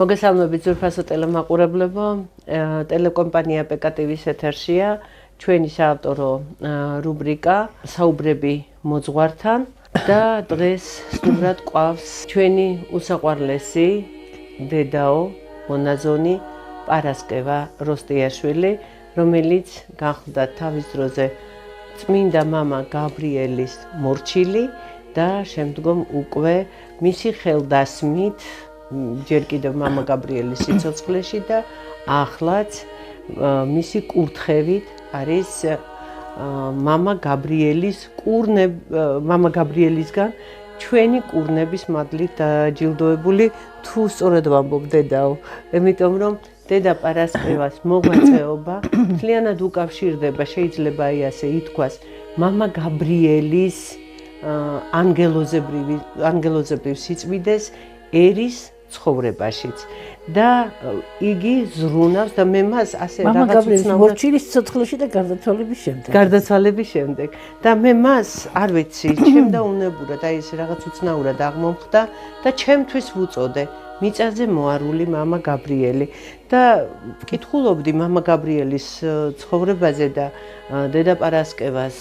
მოგესალმებით ძვირფასო ტელემაყურებლებო, ტელეკომპანია PKTV-ის ეთერშია ჩვენი საავტორო რუბრიკა საუბრები მოძღვართან და დღეს სტუმრად ყავს ჩვენი უსაყვარლესი დედაო, მონაზონი პარასკევა როსტიაშვილი, რომელიც გახდა თავის დროზე წმინდა მამა გაბრიელის მორჩილი და შემდგომ უკვე მისი ხელდასმით ჯერ კიდევ მამა გაბრიელის სიცოცხლეში და ახლაც მისი კურთხევით არის მამა გაბრიელისგან ჩვენი კურნების მადლით დაჯილდოებული თუ სწორად ვამბობ დედაო, იმიტომ რომ დედა პარასკევას მოღვაწეობა მთლიანად უკავშირდება, შეიძლება ასე ითქვას, მამა გაბრიელის ანგელოზებრივ სიწმინდეს ერის ცხოვრებაშიც და იგი ზრუნავს და მე მას ასე რაღაც მორჩილის სიცოცხლეში და გარდაცვალების შემდეგ და მე მას არ ვიცი, ჩემ და უნებურად აი ეს რაღაც უცნაურად აღმომხდა და ჩემთვის ვუწოდე მიწაზე მოარული მამა გაბრიელი და ვკითხულობდი მამა გაბრიელის ცხოვრებაზე და დედა პარასკევას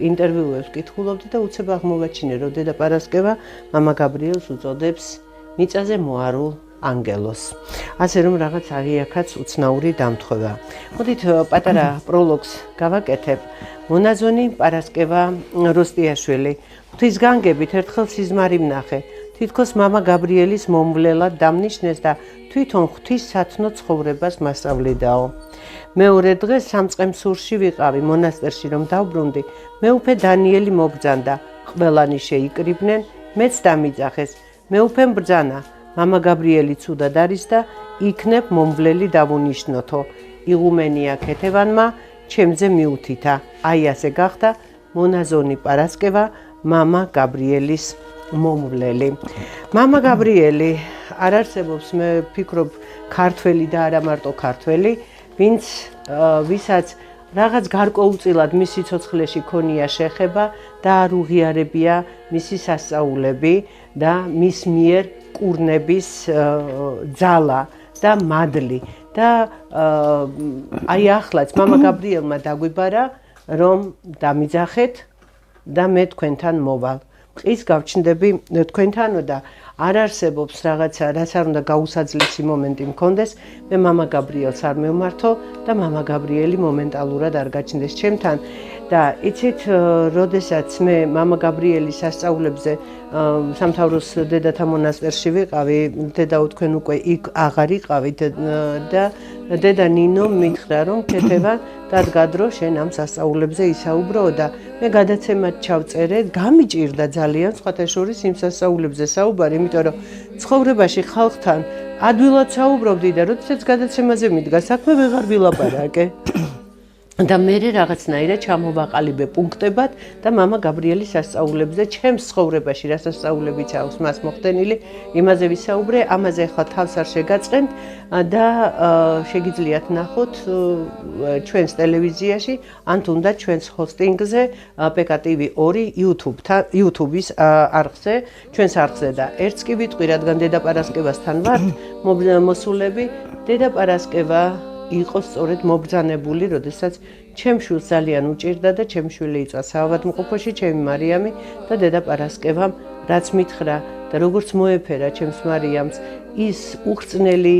ინტერვიუებს ვკითხულობდი და უცებ აღმოვაჩინე, რომ დედა პარასკევა მამა გაბრიელს უწოდებს მიწაზე მოარულ ანგელოს. ასე რომ რაღაც აღიაქაც უცნაური დამთხოვა. მოდით პატარა პროლოგს გავაკეთებ. მონაზონი პარასკევა როსტიაშვილი. ღვთის განგებით ერთხელ სიზმარი ვნახე. თითქოს მამა გაბრიელის მომვლელად დამნიშნეს და თვითონ ღვთის სათნო ცხოვრებას მასწავლიდაო. მეორე დღეს სამწყემსურში ვიყავი მონასტერში რომ დავბრუნდი, მეუფე დანიელი მობრძანდა. ყველანი შეიკრიბნენ, მეც დამიძახეს. მეუფემ ბრძანა, მამა გაბრიელი ცუდად არის და იქნებ მომვლელი დავუნიშნოთო. იღუმენია ქეთევანმა ჩემზე მიუთითა. აი ასე გახდა მონაზონი პარასკევა მამა გაბრიელის მომვლელი. მამა გაბრიელი არ არსებობს, მე ვფიქრობ, ქართველი და არა მარტო ქართველი, ვისაც რაღაც გარკვეულწილად მის სიცოცხლეში ქონია შეხება და არ უღიარებია მისი სასწაულები და მის მიერ კურნების ძალა და მადლი და აი ახლაც მამა გაბრიელმა დაგვიბარა რომ დამიძახეთ და მე თქვენთან მოვალ. ყის გავჩნდები თქვენთანო და არ არსებობს რაღაცა, რაც არ უნდა გაუსაძლისი მომენტი მქონდეს, მე მამა გაბრიელს არ მევმართო და მამა გაბრიელი მომენტალურად არ გაჩნდეს ჩემთან და იცით, როდესაც მე მამა გაბრიელის სასწაულებზე სამთავროს დედათა მონასტერში ვიყავი, დედაო თქვენ უკვე იქ აღარ იყავით და დედა ნინო მითხრა რომ ქეთევან დადგადრო შენ ამ სასწაულებზე ისაუბრო და მე გადაცემად ჩავწერე, გამიჭირდა ძალიან სხვათა შორის იმ სასწაულებზე საუბარი, იმიტომ რომ ცხოვრებაში ხალხთან ადვილად საუბრობდი და როდესაც გადაცემაზე მიდგა საქმე ვეღარ ვილაპარაკე. და მე რაღაცნაირად ჩამოვაყალიბე პუნქტებად და მამა გაბრიელის სასწაულებზე ჩემს ცხოვრებაში რა სასწაულებიც აქვს მას მოხდენილი, იმაზე ვისაუბრე, ამაზე ახლა თავს არ შეგაწყენთ და შეგიძლიათ ნახოთ ჩვენს ტელევიზიაში ან თუნდაც ჩვენს ჰოსტინგზე PKTV2 YouTube-ის არხზე, ჩვენს არხზე და ერთს კი ვიტყვი, რადგან დედა პარასკევასთან ვართ მოსულები, დედა პარასკევა იყო სწორედ მობრძანებული, როდესაც ჩემ შვილს ძალიან უჭირდა და ჩემ შვილი იწვა საავადმყოფოში, ჩემი მარიამი და დედა პარასკევამ რაც მითხრა და როგორც მოეფერა ჩემს მარიამს ის უხრწნელი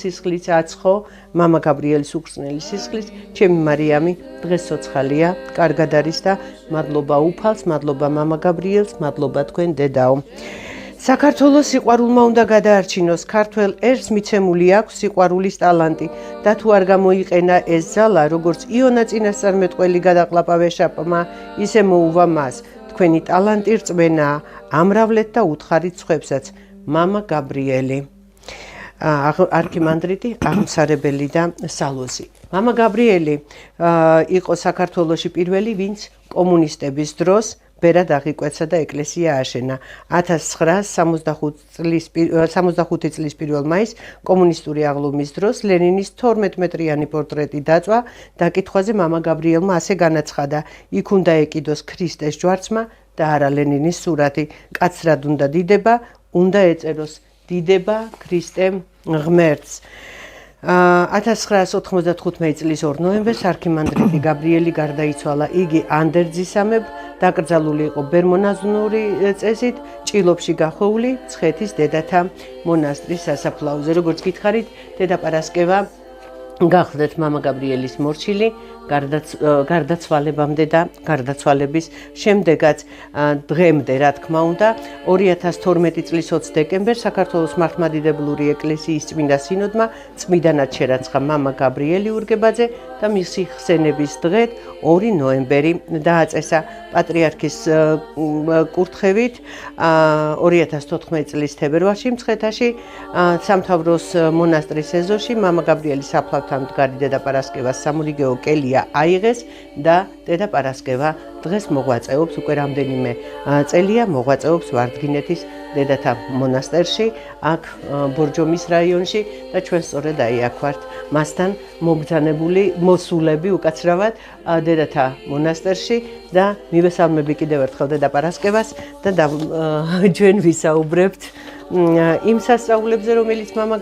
სისხლიც აცხო, მამა გაბრიელის უხრწნელი სისხლიც, ჩემი მარიამი დღეს სოცხალია, კარგად არის და მადლობა უფალს, მადლობა მამა გაბრიელს, მადლობა თქვენ დედაო. საქართველოს სიყვარულმა უნდა გადაარჩინოს, ქართველ ერს მიცემული აქვს სიყვარულის ტალანტი და თუ არ გამოიყენა ეს ძალა, როგორც იონა წინასწარმეტყველი გადაყლაპა ვეშაპმა, ისე მოუვა მას. თქვენი ტალანტი რწმენაა, ამრავლეთ და უთხარით სხვებსაც. მამა გაბრიელი. არქიმანდრიტი, აღმსარებელი და სალოზი. მამა გაბრიელი იყო საქართველოში პირველი, ვინც კომუნისტების დროს ბერად აღიკვეცა და ეკლესია აშენა. 1965 წლის 1 მაისს კომუნისტური აღლუმის დროს ლენინის 12 მეტრიანი პორტრეტი დაწვა. დაკითხვაზე მამა გაბრიელმა ასე განაცხადა: იქ უნდა ეკიდოს ქრისტეს ჯვარცმა და არა ლენინის სურათი. კაცრად უნდა დიდება, უნდა ეწეროს: დიდება ქრისტემ ღმერთს. 1995 წლის 2 ნოემბერს არქიმანდრიტი გაბრიელი გარდაიცვალა. იგი ანდერძისამებ დაკრძალული იყო ბერმონაზონური წესით, ჭილობში გახვეული ცხეთის დედათა მონასტრის სასაფლაოზე. როგორც გითხარით, დედა პარასკევა გახდეთ მამა გაბრიელის მორჩილი გარდაცვალებამდე და გარდაცვალების შემდეგაც დღემდე, რა თქმა უნდა, 2012 წლის 20 დეკემბერს საქართველოს მართლმადიდებლური ეკლესიის წმინდა სინოდმა წმიდანად შერაცხა მამა გაბრიელი ურგებაძე და მისი ხსენების დღედ 2 ნოემბერი დააწესა პატრიარქის კურთხევით 2014 წლის თებერვალში მცხეთაში სამთავროს მონასტრის ეზოში მამა გაბრიელის საფლავთან მდგარი დედა პარასკევას სამურიგეო კელია აიღეს და დედა პარასკევა დღეს მოღვაწეობს უკვე რამდენიმე წელია მოღვაწეობს ვარდგინეთის დედათა მონასტერში აქ ბორჯომის რაიონში და ჩვენ სწორედ აქ ვართ მასთან მობრძანებული მოსულები უკაცრავად დედათა მონასტერში და მივესალმები კიდევ ერთხელ დედა პარასკევას და ჩვენ ვისაუბრებთ იმ სასწაულებზე, რომელიც მამა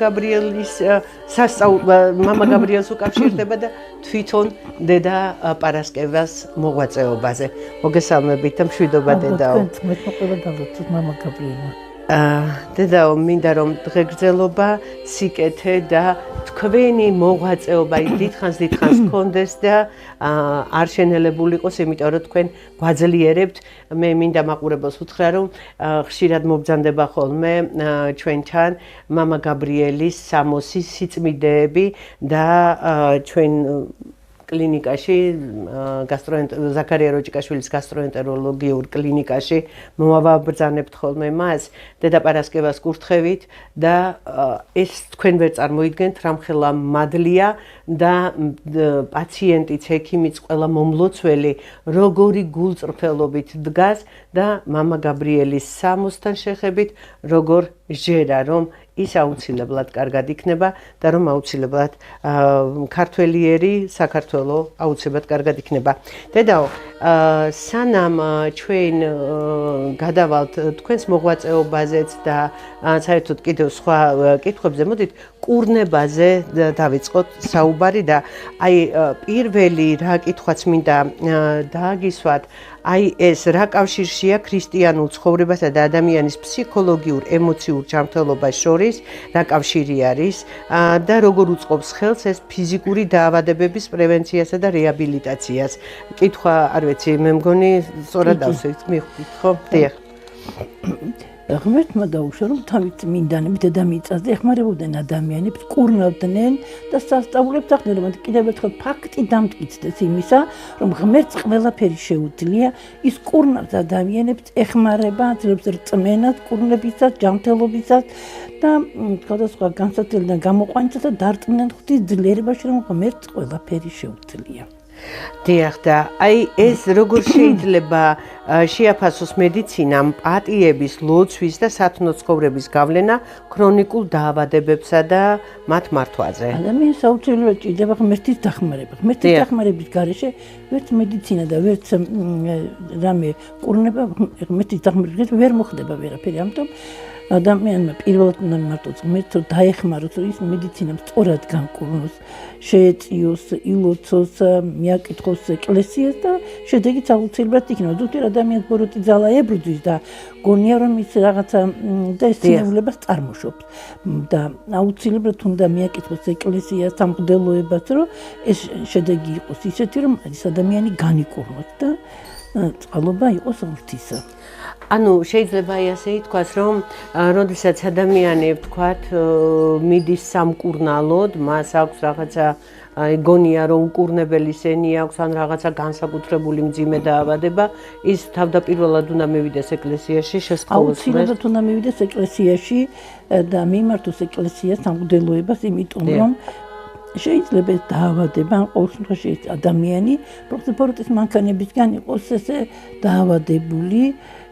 გაბრიელს უკავშირდება და თვითონ დედა პარასკევას მოღვაწეობაზე. მოგესალმებით და მშვიდობა დედაო. მე მოყოლა დავუწოთ მამა გაბრიელმა. დედაო, მინდა რომ დღეგრძელობა, სიკეთე და თქვენი მოღვაწეობა დიდხანს გქონდეს და არ შენელებული იყოს, იმიტომ რომ თქვენ გვაძლიერებთ. მე მინდა მაყურებელს უთხრა, რომ ხშირად მობრძანდება ხოლმე ჩვენთან მამა გაბრიელის სამოსის სიწმიდეები და ჩვენ კლინიკაში ზაქარია როჭიკაშვილის გასტროენტეროლოგიურ კლინიკაში მოვაბრძანებთ ხოლმე მას დედა პარასკევას კურთხევით და ეს თქვენ ვერ წარმოიდგენთ რამხელა მადლია და პაციენტიც ექიმიც ყველა მომლოცველი როგორი გულწრფელობით დგას და მამა გაბრიელის სამოსთან შეხებით როგორ ჟერა რომ ის აუცილებლად კარგად იქნება და რომ აუცილებლად ქართველიერი საქართველო აუცილებლად კარგად იქნება. დედაო, სანამ ჩვენ გადავალთ თქვენს მოღვაწეობაზეც და საერთოდ კიდევ სხვა კითხვებზე, მოდით კურნებაზე დავიწყოთ საუბარი და აი პირველი რა კითხვაც მინდა დააგისვათ, აი ეს რა კავშირშია ქრისტიანულ ცხოვრებასა და ადამიანის ფსიქოლოგიურ, ემოციურ ჯანმრთელობას შორის, რა კავშირი არის და როგორ უწყობს ხელს ეს ფიზიკური დაავადებების პრევენციასა და რეაბილიტაციას. კითხვა არ ვიცი, მე მგონი სწორად დავსვით, მიხვდით, ხო? დიახ. ღმერთმა დაუშვა, რომ თავით მინდანებით დედამიწაზე ეხმარებოდნენ ადამიანებს, კურნავდნენ და სასწაულებს ახდენენ, რომ კიდევ ერთხელ ფაქტი დამტკიცდეს იმისა, რომ ღმერთს ყველაფერი შეუძლია, ის კურნავს ადამიანებს, ეხმარება, ძლებს რწმენას კურნებისას, ჯანმრთელობისას და სხვადასხვა განსაცდელიდან გამოყვანისას და დარწმუნდნენ ღვთის ძლიერებაში, რომ ღმერთს ყველაფერი შეუძლია. დიახ და აი ეს როგორ შეიძლება შეაფასოს მედიცინამ პატიების, ლოცვის და სათნო ცხოვრების გავლენა ქრონიკულ დაავადებებსა და მათ მართვაზე. ადამიანს აუცილებლად ჭირდება ღმერთის დახმარება. ღმერთის დახმარების გარეშე ვერც მედიცინა და ვერც რამე კურნება ღმერთის დახმარებით ვერ მოხდება ვერაფერი. ამიტომ ადამიანმა პირველად უნდა მარტოს ღმერთს რომ დაეხმაროს, რომ ის მედიცინამ სწორად განკურნოს, შეეწიოს, ილოცოს, მიაკითხოს ეკლესიას და შედეგიც აუცილებლად იქნება. ზუსტად ადამიანს ბოროტი ძალა ებრძვის და გონია რომ ის რაღაცა და ეს ცნებულებას წარმოშობს და აუცილებლად უნდა მიაკითხოს ეკლესიას, სამღვდელოებას, რომ ეს შედეგი იყოს ისეთი, რომ ეს ადამიანი განიკურნოს და წყალობა იყოს ღვთისა. ანუ შეიძლება აი ასე ითქვას, რომ როდესაც ადამიანი ვთქვათ მიდის სამკურნალოდ, მას აქვს რაღაცა გონია რომ უკურნებელი სენი აქვს ან რაღაცა განსაკუთრებული მძიმე დაავადება, ის თავდაპირველად უნდა მივიდეს ეკლესიაში, შესწავლოს. აუცილებლად უნდა მივიდეს ეკლესიაში და მიმართოს ეკლესიას სამღვდელოებას, იმიტომ რომ შეიძლება დაავადება, ან ყოველ შემთხვევაში ადამიანი პროფესორიტის მანქანებისგან იყოს ესე დაავადებული,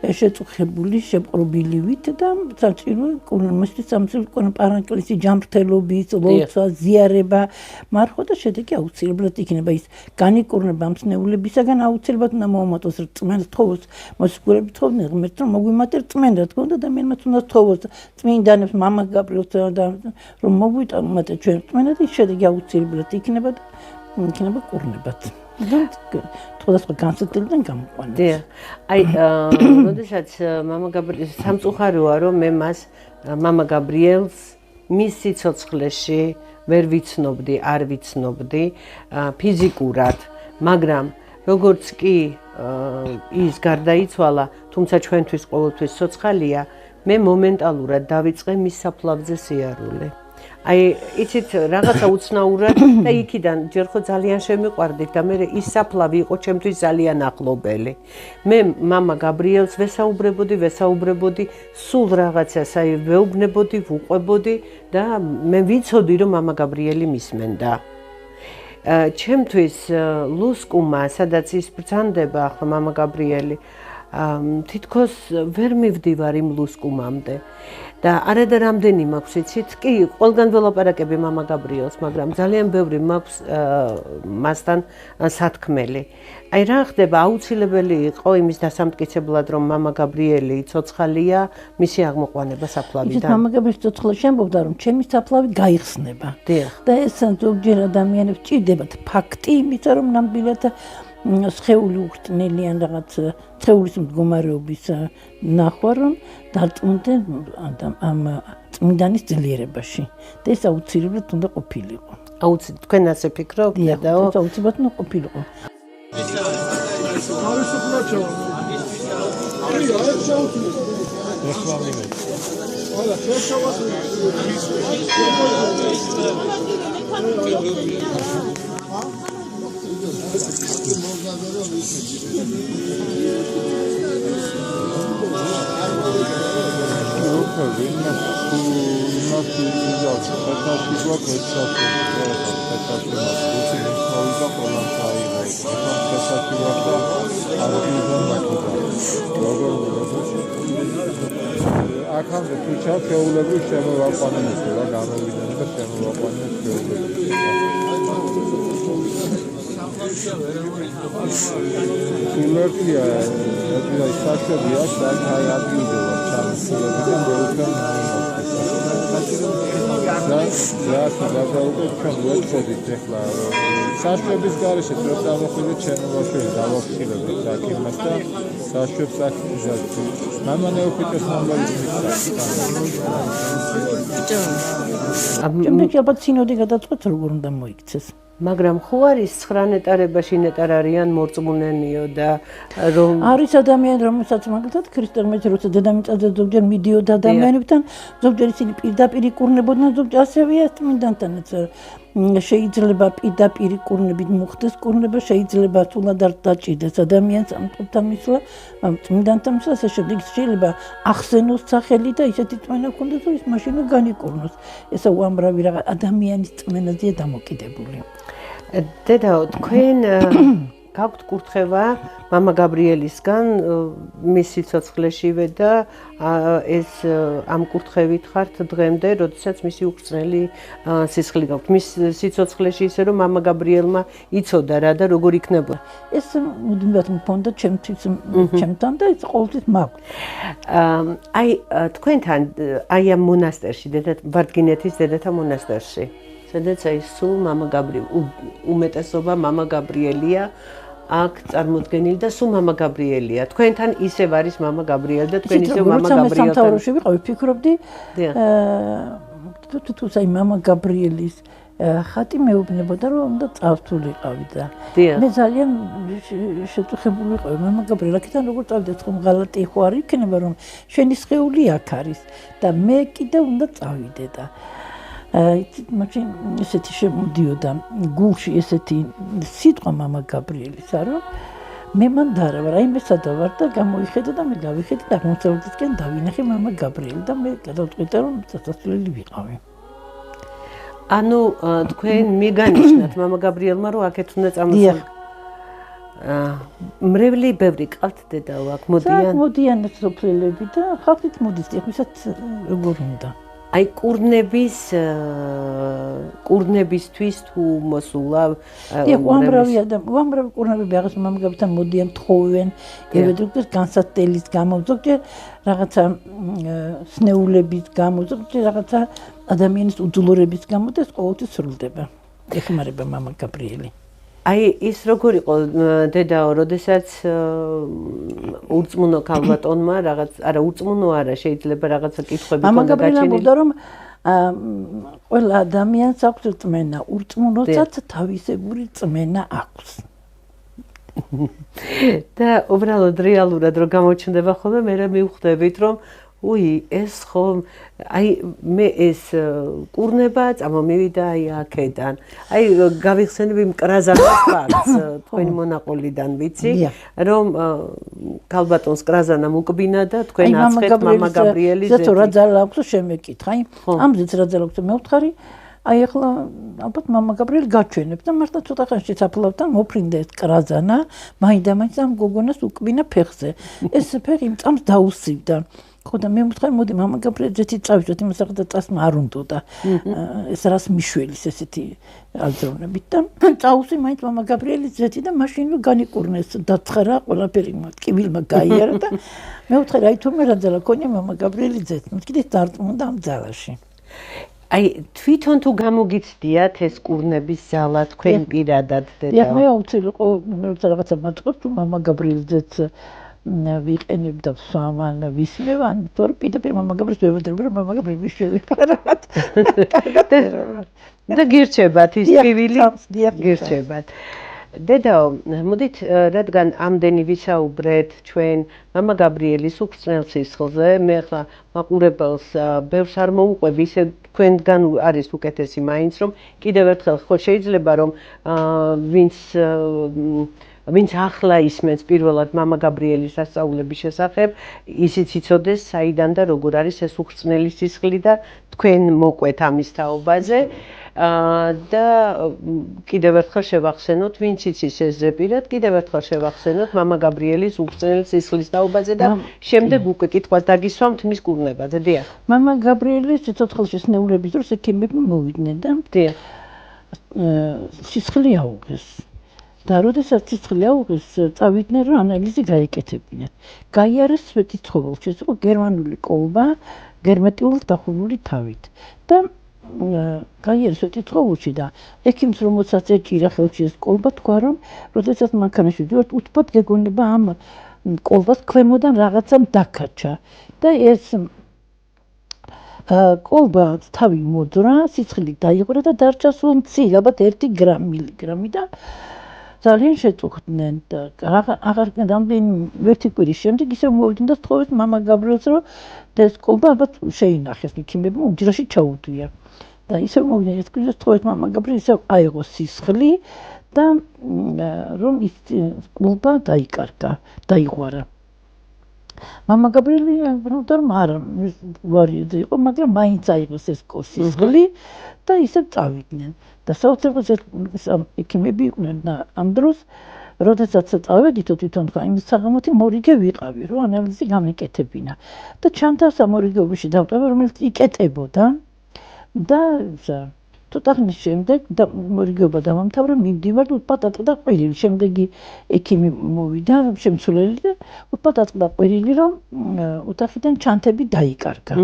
შეწუხებული, შეპყრობილივით და საჭირო კურნმისთვის სამწუხარო პარანკლისი ჯანმრთელობის, ლოცვა, ზიარება, მარხო და შედეგი აუცილებლად იქნება ის განიკურნება ამსნეულებისაგან აუცილებლად უნდა მოუმატოს რწმენას თხოვოს მოსკურებით თხოვდნენ ღმერთს რომ მოგვიმატე რწმენა თქონდა და ადამიანს უნდა თხოვოს წმინდანებს მამა გაბრიელს და რომ მოგვიტანოთ ჩვენ რწმენა და ის შედეგი აუცილებლად იქნება და იქნება კურნებად. თხოვდა განსაკუთრებიდან გამოყვანა. დიახ. აი, როდესაც მამა გაბრიელს სამწუხაროა რომ მე მას მამა გაბრიელს მის სიცოცხლეში ვერ ვიცნობდი, არ ვიცნობდი ფიზიკურად, მაგრამ როგორც კი ის გარდაიცვალა, თუმცა ჩვენთვის ყოველთვის ცოცხალია, მე მომენტალურად დავიწყე მის საფლავზე სიარული. აი, იცით, რაღაცა უცნაურად და იქიდან ჯერ ხო ძალიან შემიყვარდით და მე ის საფლავი იყო ჩემთვის ძალიან ახლობელი. მე მამა გაბრიელს ვესაუბრებოდი, სულ რაღაცას აი ვეუბნებოდი, ვუყვებოდი და მე ვიცოდი რომ მამა გაბრიელი მისმენდა. ჩემთვის ლუსკუმა, სადაც ის ბრძანდება ახლა მამა გაბრიელი, თითქოს ვერ მივდივარ იმ ლუსკუმამდე. და არადა რამდენი მაქვს იცით? კი, ყველგან ველაპარაკები მამა გაბრიელს, მაგრამ ძალიან ბევრი მაქვს მასთან სათქმელი. აი რა ხდება, აუცილებელი იყო იმის დასამტკიცებლად, რომ მამა გაბრიელი ცოცხალია, მისი აღმოყვანება საფლავიდან. მამა გაბრიელის ცოცხლაში ამბობდა, რომ ჩემი საფლავი გაიხსნება. დიახ. და ეს ზოგჯერ ადამიანებს ჭირდებათ ფაქტი, იმისა რომ ნამდვილად სხეული უხრწნელიან რაღაც სხეულის მდგომარეობის ნახვა რომ დარწმუნდნენ ამ წმინდანის ძლიერებაში და ეს აუცილებლად უნდა ყოფილიყო. თქვენ ასე ფიქრობთ? დიახ, აუცილებლად უნდა ყოფილიყო. აქამდე თუ ჩაჩეულები შემოვაყვანეს და გამოვიდნენ და შემოვაყვანეს ჩვეულებრივ. სულერტია, ეს საჭებია, საერთოდ ადგილდება ჩამოსულები და მეუღლე გადაუგეთ ჩვენ ვეცოდით ახლა საშვების გარეშე რო დავახვიდეთ ჩემოვაშვილი დავახილებით საკიმას და საშვებს აქიზად მამა ნეოფიტეს მომბალის ჩემი ალბათ სინოდი გადაწყვეტს როგორ უნდა მოიქცეს. მაგრამ ხო არის 9 ნეტარებაში ნეტარ არიან მორწმუნენიო და რომ არის ადამიანი რომელსაც მაგალითად ქრისტიანებიც როცა დედამიწაზე ზოგჯერ მიდიოდა ადამიანებთან ზოგჯერ ისინი პირდაპირ იკურნებოდნენ ზოგჯერ ასევეა წმინდანთანაც შეიძლება პირდაპირ კურნებით მოხდეს კურნება შეიძლება თულად არ დაჭიდეს ადამიანს ამიტომ მისვლა წმინდანთან მისვლა ასე შემდეგ შეიძლება ახსენოს სახელი და ისეთი წმენა ქონდეს რომ ის მაშინ განიკურნოს ესა უამრავი რაღაც ადამიანის წმენაზეა დამოკიდებული. დედაო, თქვენ გაქვთ კურთხევა მამა გაბრიელისგან მის სიცოცხლეშივე და ეს ამ კურთხევით ხართ დღემდე, როდესაც მისი უხრწნელი სისხლი გაქვთ. მის სიცოცხლეში ისე რომ მამა გაბრიელმა იცოდა რა და როგორ იქნებოდა. ეს მუდმივად მქონდა ჩემთან და ეს ყოველთვის მაქვს. აი თქვენთან აი ამ მონასტერში, ვარდგინეთის დედათა მონასტერში. სადაც აი სულ მამა გაბრიელი უმეტესობა მამა გაბრიელია აქ წარმოდგენილი და სულ მამა გაბრიელია. თქვენთან ისევ არის მამა გაბრიელი და თქვენ ისევ მამა გაბრიელთან. როცა სამთავროში ვიყავი, ვფიქრობდი თუ აი მამა გაბრიელის ხატი მეუბნებოდა რომ უნდა წავთულიყავი და მე ძალიან შეწუხებული ვიყავი მამა გაბრიელი აქედან როგორ წავიდე ხომ ღალატი ხო არ იქნება რომ შენი სხეული აქ არის და მე კიდე უნდა წავიდე და მაშინ ესეთი შემოდიოდა გულში ესეთი სიტყვა მამა გაბრიელისა რომ მე მან დაარავარ აი მე სადა ვარ და გამოიხედა და მე გავიხედე და აღმოსავლეთისკენ დავინახე მამა გაბრიელი და მე გადავწყვიტე რომ სასასვლელი ვიყავი. ანუ თქვენ მიგანიშნათ მამა გაბრიელმა რომ აქეთ უნდა წამოსულ. მრევლი ბევრი ყავთ დედაო აქ მოდიან. მოდიან სოფლელები და ხალხით მოდის ეხმისაც როგორ უნდა. აი კურნებისთვის თუ მოსულა უამრავი კურნებები აღარ მამაგაბთან მოდიან თხოვენ ევედრუქეს განსაცდელის გამო ზოგჯერ რაღაცა სნეულების გამო ზოგჯერ რაღაცა ადამიანის უძულორების გამო და ეს ყოველთვის სრულდება ეხმარება მამა გაბრიელი აი ის როგორ იყო დედაო როდესაც ურწმუნო ქალბატონმა რაღაც არა ურწმუნო არა შეიძლება რაღაცა კითხვები მამა გაბრიელი რომ ყველა ადამიანს აქვს რწმენა ურწმუნოსაც თავისებური რწმენა აქვს და უბრალოდ რეალურად რომ გამოჩნდება ხოლმე მე მივხვდებით რომ ეს ხომ აი მე ეს კურნება წამომივიდა აი აქედან აი გავიხსენებ იმ კრაზანას ფაქტს თქვენი მონაყოლიდან ვიცი რომ ქალბატონს კრაზანამ უკბინა და თქვენ აცხეთ მამა გაბრიელის ზეთო რა ძალა აქვს შემეკითხა აი ამზეც რა ძალა აქვს მეუთხარი აი ახლა ალბათ მამა გაბრიელი გაჩვენებს და მართლა ცოტა ხანში საფლავთან მოფრინდა ეს კრაზანა მაინდა-მაინც ამ გოგონას უკბინა ფეხზე ეს ფეხი იმ წამს დაუსივდა ხო და მე მითხარ მოდი მამა გაბრიელი ზეთი წავიდოთ იმას ახლა წასმა არ უნდა ეს რას მიშველის ესეთი აზროვნებით და წაუსი მაინც მამა გაბრიელი ზეთი და მაშინ განიკურნეს დაცხარა ყველაფერი ტკივილმა გაიარა და მე ვთხარ აი თურმე რა ძალა ქონია მამა გაბრიელი ზეთი კიდე დარწმუნდა ამ ძალაში აი თვითონ თუ გამოგიცდიათ ეს კურნების ძალა თქვენ პირადად დედა მე აუცილებლად მე რაღაცა მათყობ თუ მამა გაბრიელი ზეთს ვიყენებ და სვამან ვისმევან თორე პირდაპირ მამა გაბრიელს ვევედრები რომ მამა გაბრიელი შეიძლება და გირჩებათ ის ტკივილი გირჩებათ დედაო მოდით რადგან ამდენი ვისაუბრეთ ჩვენ მამა გაბრიელის უხრწნელ სისხლზე მე ახლა მაყურებელს ბევრს არ მოუყვები ისე თქვენგან არის უკეთესი მაინც რომ კიდევ ერთხელ ხო შეიძლება რომ ვინც ახლა ისმენს პირველად მამა გაბრიელის სასწაულების შესახებ ისიც იცოდეს საიდან და როგორ არის ეს უხრწნელი სისხლი და თქვენ მოყვეთ ამის თაობაზე და კიდევ ერთხელ შევახსენოთ ვინც იცის ეს ზეპირად კიდევ ერთხელ შევახსენოთ მამა გაბრიელის უხრწნელი სისხლის თაობაზე და შემდეგ უკვე კითხვას დაგისვამთ მის კურნებაზე დიახ მამა გაბრიელის ცოცხალში სნეულების დროს ექიმები მოვიდნენ და დიახ სისხლი აუღეს და როდესაც სისხლი აუღეს წავიდნენ რომ ანალიზი გაეკეთებინათ გაიარეს სვეტი ცხოველში ეს იყო გერმანული კოლბა გერმეტიულად დახურული თავით და გაიარეს სვეტი ცხოველში და ექიმს რომელსაც ეჭირა ხელში ეს კოლბა თქვა რომ როდესაც მანქანაში ვიდივართ უთბად გეგონება ამ კოლბას ქვემოდან რაღაცამ დაქაჩა და ეს კოლბა თავი მოძრა სისხლი დაიღურა და დარჩა სულ მცირე ალბათ 1 მილიგრამი და ძალიან შეწუხდნენ და აღარ რამდენი ერთი კვირის შემდეგ ისე მოვიდნენ და თხოვეს მამა გაბრიელს რომ ეს კოლბა ალბათ შეინახეს ექიმებმა უჯრაში ჩაუდია და ისე მოვიდნენ ეს კვირის თხოვეს მამა გაბრიელს ისე აიღო სისხლი და რომ ის კოლბა დაიღვარა მამა გაბრიელი არ ვარიოდი იყო მაგრამ მაინც აიღოს ეს სისხლი და ისე წავიდნენ და საოცრად ექიმები იყვნენ ამ დროს როდესაც წავედითო თვითონ თქვა იმის საღამოთი მორიგე ვიყავი რომ ანალიზი გამეკეთებინა და ჩანდა სამორიგეობაში დავტოვე რომელიც იკეტებოდა და ცოტა ხნის შემდეგ და მორიგეობა დამამთავრა მივდივარ უთბად აწყდა ყვირილი შემდეგი ექიმი მოვიდა შემცვლელი და უთბად აწყდა ყვირილი რომ ოთახიდან ჩანთები დაიკარგა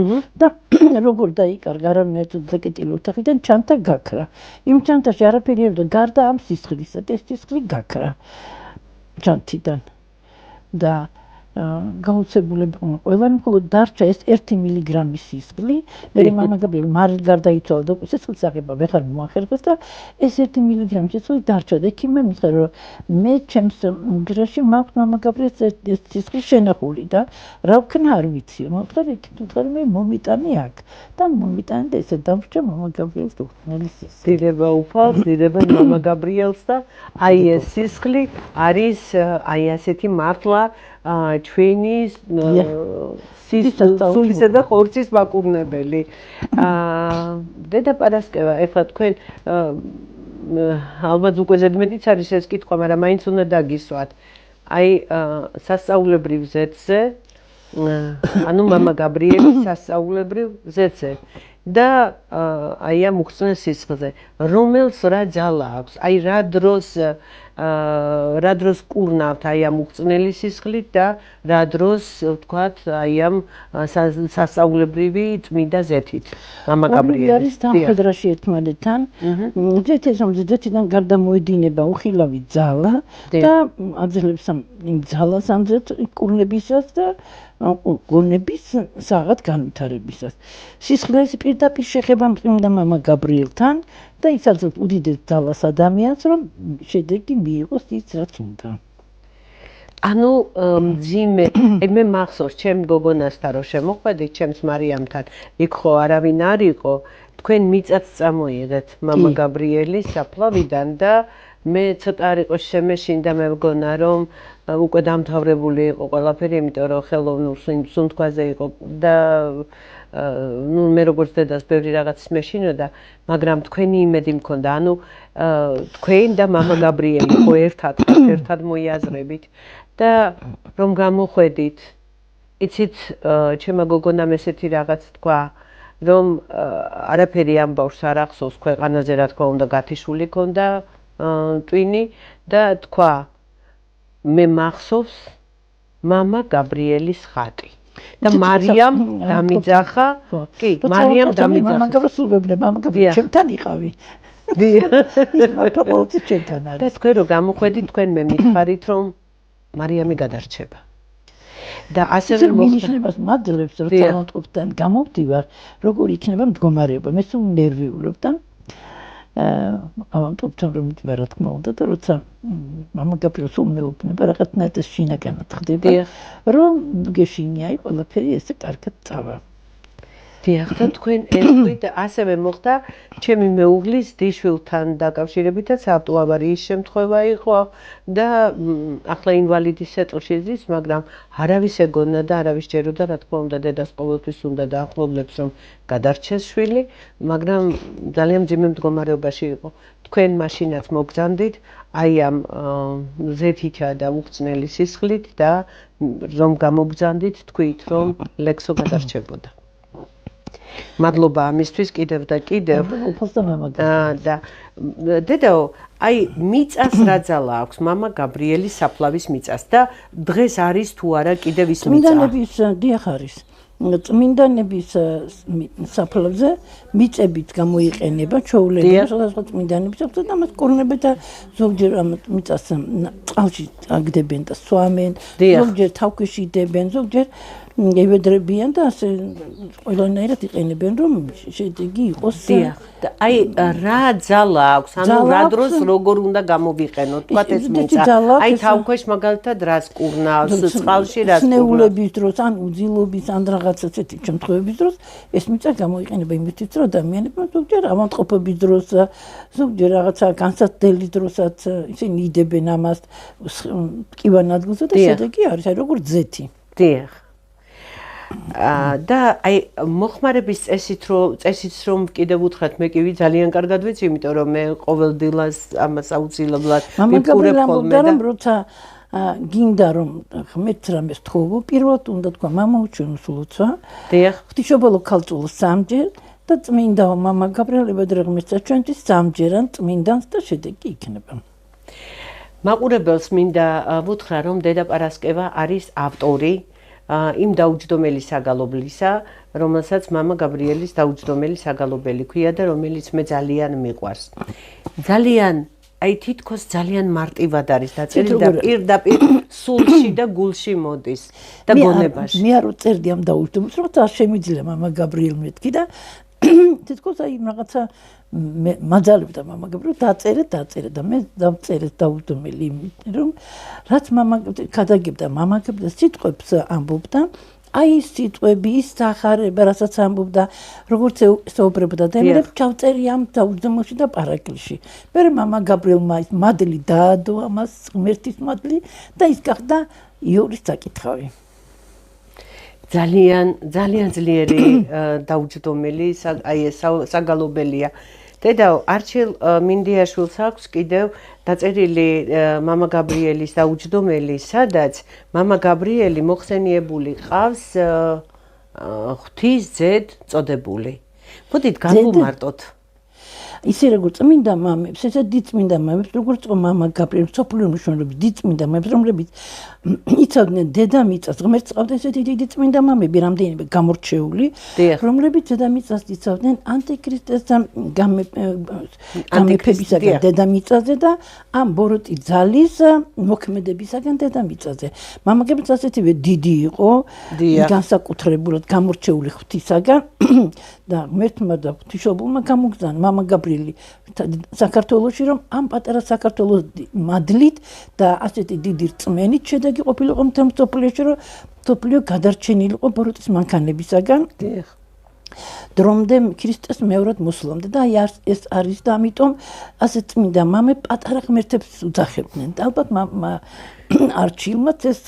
და როგორ დაიკარგა არავინ ზეკეტილი ოთახიდან ჩანთა გაქრა იმ ჩანთაში არაფერი არ გარდა ამ სისხლისა და ეს სისხლი გაქრა ჩანთიდან და გაუცებულები ყველანი მხოლოდ დარჩა ეს 1 მილიგრამი სისხლი მე მამა გაბრიელი მარილ გარდაიცვალა და სისხლის აღება ვეღარ მოახერხეს და ეს 1 მილიგრამი სისხლი დარჩა და ექიმმა მითხრა რომ მე ჩემს უჯრაში მაქვს მამა გაბრიელის ეს სისხლი შენახული და რა ვქნა არ ვიცი მოხდა ექიმთან მე მომიტანი აქ და მომიტანი და ესე დამრჩა მამა გაბრიელის უხრწნელი სისხლი დიდება უფალს დიდება მამა გაბრიელს და აი ეს სისხლი არის აი ასეთი მართლა ჩვენი სულისა და ხორცის მაკურნებელი. დედა პარასკევა, ეხლა თქვენ ალბათ უკვე ზედმეტიც არის ეს კითხვა, მაგრამ მაინც უნდა დაგისვათ. აი სასწაულებრივ ზეთზე, ანუ მამა გაბრიელის სასწაულებრივ ზეთზე და აი ამ უხსნელ სისხლზე, რომელს რა ძალა აქვს? აი რა დროს კურნავთ აი ამ უხსნელი სისხლით და რა დროს ვთქვათ აი ამ სასწაულებრივი წმინდა ზეთით მამა გაბრიელი არის დამხედრაში ერთმანეთთან ზეთიდან გარდა მოედინება უხილავი ძალა და აძლევს იმ ძალას ამ კურნებისას და გონების საღად განვითარებისას სისხლის პირდაპირ შეხება წმინდა მამა გაბრიელთან და ის აძლევს უდიდეს ძალას ადამიანს რომ შედეგი მიიღოს ის რაც უნდა ანუ მძიმე მე მახსოვს ჩემ გოგონასთან რომ შემოხვედით ჩემს მარიამთან იქ ხო არავინ არ იყო თქვენ მიწაც წამოიღეთ მამა გაბრიელის საფლავიდან და მე ცოტა არ იყო შემეშინდა მე მგონა რომ უკვე დამთავრებული იყო ყველაფერი იმიტომ რომ ხელოვნურ სუნთქვაზე იყო და ну მე როგორც დედას ბევრი რაღაც მეშინოდა მაგრამ თქვენი იმედი მქონდა ანუ თქვენ და მამა გაბრიელი ხო ერთად მოიაზრებით და რომ გამოხვედით იცით ჩემო გოგონამ ესეთი რაღაც თქვა რომ არაფერი ამ ბავშვს არ ახსოვს ქვეყანაზე რა თქმა უნდა გათიშული ქონდა ტვინი და თქვა მე მახსოვს მამა გაბრიელის ხატი და მარიამ დამიძახა კი მარიამ დამიძახა მამა გაბრიელი მამა გაბრიელი ჩემთან იყავი და თქვენ რომ გამოხვედით თქვენ მე მითხარით რომ მარიამი გადარჩება და ასევე მოხდა მადლებს როცა ავტობთან გამოვდივარ როგორ იქნება მდგომარეობა მე სულ ნერვიულობ და ავტობთან რომ მივიდა რა თქმა უნდა და როცა მამა გაბრიელს უმეუბნება რაღაცნაირად შინაგანად ხდება რომ გეშინიაი ყველაფერი ესე კარგად წავა დიახ და თქვენ ერთგვარად ასევე მოხდა ჩემი მეუღლის დიშვილთან დაკავშირებითაც ავტოავარიის შემთხვევა იყო და ახლა ინვალიდის სეტლში ზის მაგრამ არავის ეგონა და არავის ჯეროდა რა თქმა უნდა დედას ყოველთვის უნდა და ახლობლებს რომ გადარჩეს შვილი მაგრამ ძალიან მძიმე მდგომარეობაში იყო თქვენ მაშინაც მოგზანდით აი ამ ზეთითა და უხსნელი სისხლით და რომ გამოგზანდით თქვით რომ ლექსო გადარჩებოდა მადლობა ამისთვის კიდევ და კიდევ და დედაო აი მიწას რა ძალა აქვს მამა გაბრიელის საფლავის მიწას და დღეს არის თუ არა კიდევ ის მიწა წმინდანების დიახ არის წმინდანების საფლავზე მიწებით გამოიყენება ჩაულები სხვადასხვა წმინდანების აქვს და მას კორნებენ და ზოგჯერ ამ მიწას წყალში აგდებენ და სვამენ ზოგჯერ თავქვეში დებენ ზოგჯერ ევედრებიან და ასე ყველანაირად იყენებენ რომ შედეგი იყოს დიახ და აი რა ძალა აქვს ანუ რა დროს როგორ უნდა გამოვიყენოთ თქვათ ეს მიწა აი თავქვეშ მაგალითად რას კურნავს წყალში რას ნეულების დროს ან უძილობის ან რაღაცა ცეთი შემთხვევების დროს ეს მიწა გამოიყენება იმისთვის რომ ადამიანებმა ზოგჯერ ავადმყოფობის დროს ზოგჯერ რაღაცა განსაცდელი დროსაც ისინი იდებენ ამას ტკივანადგილზე და შედეგი არის აი როგორც ზეთი დიახ და აი მოხმარების წესით რომ კიდევ უთხრათ მე კი ძალიან კარგად ვიცი იმიტომ რომ მე ყოველ დილას ამას აუცილებლად ვიფიქრებ ხოლმე და როცა გინდა რომ ღმერთს რამეს თხოვო პირველად უნდა თქვა მამა უჩვენოს ლოცვა დიახ ღვთისმშობელო ქალწულს სამჯერ და წმინდა მამა გაბრიელი ღმერთსა ჩვენთვის სამჯერან წმინდანს და შედეგი იქნება მაყურებელს მინდა ვუთხრა რომ დედა პარასკევა არის ავტორი იმ დაუჯდომელი საგალობლისა, რომელსაც მამა გაბრიელის დაუჯდომელი საგალობელი ქვია და რომელიც მე ძალიან მიყვარს. ძალიან, აი თითქოს ძალიან მარტივად არის დაწერილი და პირდაპირ სულში და გულში მოდის და გონებაში. მე არ ვწერდი ამ დაუჯდომელს, როცა შემიძლია მამა გაბრიელ მეთქი და თითქოს აი რაღაცა მაძალებდა მამა გაბრიელ დაწერე და მე დავწერე დაუჯდომელი რომ რაც მამა გადაგებდა მამა გაბრიელ სიტყვებს ამბობდა აი ის სიტყვები, ის სახარება, რასაც ამბობდა, როგორც ესაუბრებოდა და მე ჩავწერი ამ დაუძმოში და პარაკლში. მე მამა გაბრიელმა ის მადლი დაადო ამას ღმერთის მადლი და ის გახდა იორის საკითხავი. ძალიან ძლიერი დაუჯდომელი, აი ეს საგალობელია. დედაო, არჩილ მინდიაშვილს აქვს კიდევ დაწერილი მამა გაბრიელის დაუჯდომელი, სადაც მამა გაბრიელი მოხსენიებული ყავს ღვთის ძედ წოდებული. მოდით გავუმარტოთ. ისე როგორც წმინდა მამებს, ესე დიდწმინდა მამებს, როგორც მამა გაბრიელი, სოფლიო მნიშვნელობის დიდწმინდა მამებს, რომლებიც იცავდნენ დედამიწას, ღმერთს ყავდა ესეთი დიდი წმინდა მამები, რამდენიმე გამორჩეული, რომლებიც დედამიწას იცავდნენ ანტიქრისტესთან გამეფებისაგან დედამიწაზე და ამ ბოროტი ძალის მოქმედებისაგან დედამიწაზე. მამა გაბრიელი ასეთივე დიდი იყო, განსაკუთრებულად გამორჩეული ღვთისაგან და ღმერთმა და ღვთისმშობელმა გამოგზავნა მამა გაბრიელი საქართველოში, რომ ამ პატარა საქართველოს მადლით და ასეთი დიდი რწმენით შედეგი ყოფილიყო მთელ მსოფლიოში, რომ მსოფლიო გადარჩენილიყო ბოროტის მანქანებისაგან. დრომდე ქრისტეს მეორად მოსვლამდე და ეს არის და ამიტომ ასე წმინდა მამები პატარა ღმერთებს უძახებდნენ. და ალბათ არჩილმაც ეს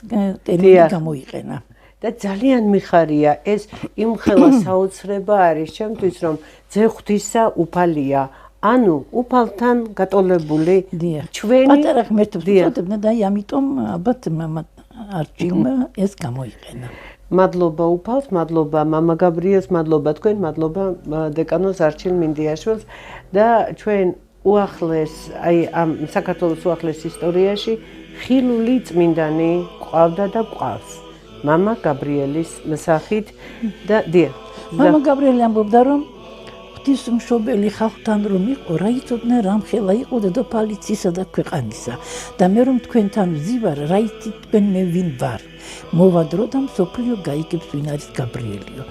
ტერმინი გამოიყენა. და ძალიან მიხარია ეს იმხელა საოცრება არის ჩემთვის, რომ ძე ღვთისა უფალია, ანუ უფალთან გატოლებული ჩვენი პატარა ღმერთებს უწოდებდნენ და ამიტომ ალბათ არჩილმა ეს გამოიყენა. მადლობა უფალს, მადლობა მამა გაბრიელს, მადლობა თქვენ, მადლობა დეკანოს არჩილ მინდიაშვილს და ჩვენ უახლეს, აი ამ საქართველოს უახლეს ისტორიაში ხილული წმინდანი ყავდა და ყავს. მამა გაბრიელის მსახით და მამა გაბრიელი ამბობდა, რომ ღვთისმშობელი ხალხთან რომ იყო, რა იცოდნენ რამხელა იყო დედოფალი ცისა და ქვეყანისა და მე რომ თქვენთან ვზივარ, რა იცით თქვენ მე ვინ ვარ. მოვადრო და მსოფლიო გაიგებს ვინ არის გაბრიელიო.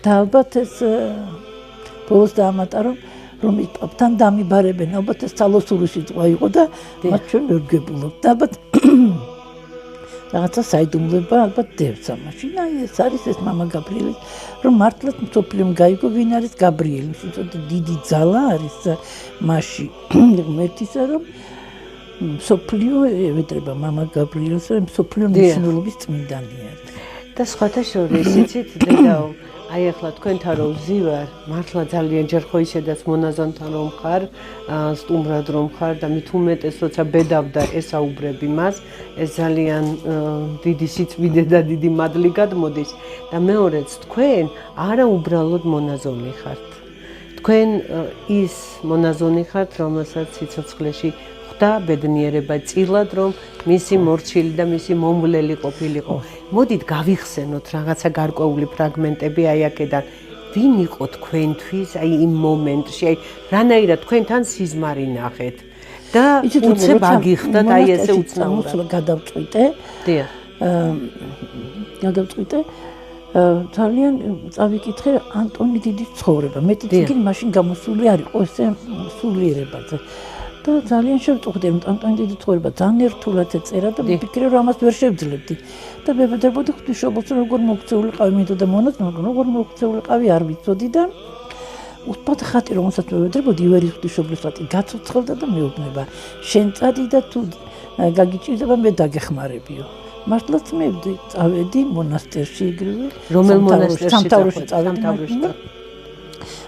და ალბათ ეს ბოლოს დაამატა, რომ ის პაპთან დამიბარებენ, ალბათ ეს ძალოსური სიტყვა იყო და მათ ჩვენ ვერ გვებულობთ. და ალბათ რაღაცა საიდუმლოება ალბათ დევს ამაში. აი ეს არის ეს მამა გაბრიელი, რომ მართლაც მსოფლიომ გაიგო ვინ არის გაბრიელი. ცოტა დიდი ძალა არის მასში ღმერთისა, რომ მსოფლიო ევედრება მამა გაბრიელს, რომ მსოფლიო მნიშვნელობის წმინდანი არის. და სხვათა შორის იცით დედაო, აი ახლა თქვენთან რომ ვზივარ, მართლა ძალიან ჯერ ხო ისედაც მონაზონთან რომ ხარ, სტუმრად რომ ხარ და მით უმეტეს როცა ბედავდა ესაუბრები მას, ეს ძალიან დიდი სიწმინდე და დიდი მადლი გადმოდის და მეორეც თქვენ არა უბრალოდ მონაზონი ხართ. თქვენ ის მონაზონი ხართ, რომელსაც სიცოცხლეში და ბედნიერება წილად რომ მისი მორჩილი და მისი მომვლელი ყოფილიყო. მოდით გავიხსენოთ რაღაცა გარკვეული ფრაგმენტები აი აქედან. ვინ იყო თქვენთვის აი იმ მომენტში, აი რანაირად თქვენთან სიზმარი ნახეთ და უცებ აგიხდათ აი ესე უცნაურად გადავწყვიტე. გადავწყვიტე ძალიან წავიკითხე ანტონი დიდის ცხოვრება. მეტიც იგი მაშინ გამოსული არ იყო ესე სულიერებაზე. და ძალიან შევწუხდი, რომ ანტონი დიდი ცხოვრება ძალიან ერთულად ეწერა და ვფიქრე, რომ ამას ვერ შევძლებდი. და ვებდებოდი ღვთისმშობელს, როგორ მოქცეულიყავი მინდოდა მონაზონი, როგორ მოქცეულიყავი არ ვიცოდი და უთბად ხატი, რომელსაც ვებდებოდი, ივერის ღვთისმშობლის ხატი გაცოცხლდა და მეუბნება, შენ წადი და თუ გაგიჭირდება მე დაგეხმარებიო. მართლაც მე წავედი მონასტერში იგივე. რომელ მონასტერში? სამთავროში წავედი.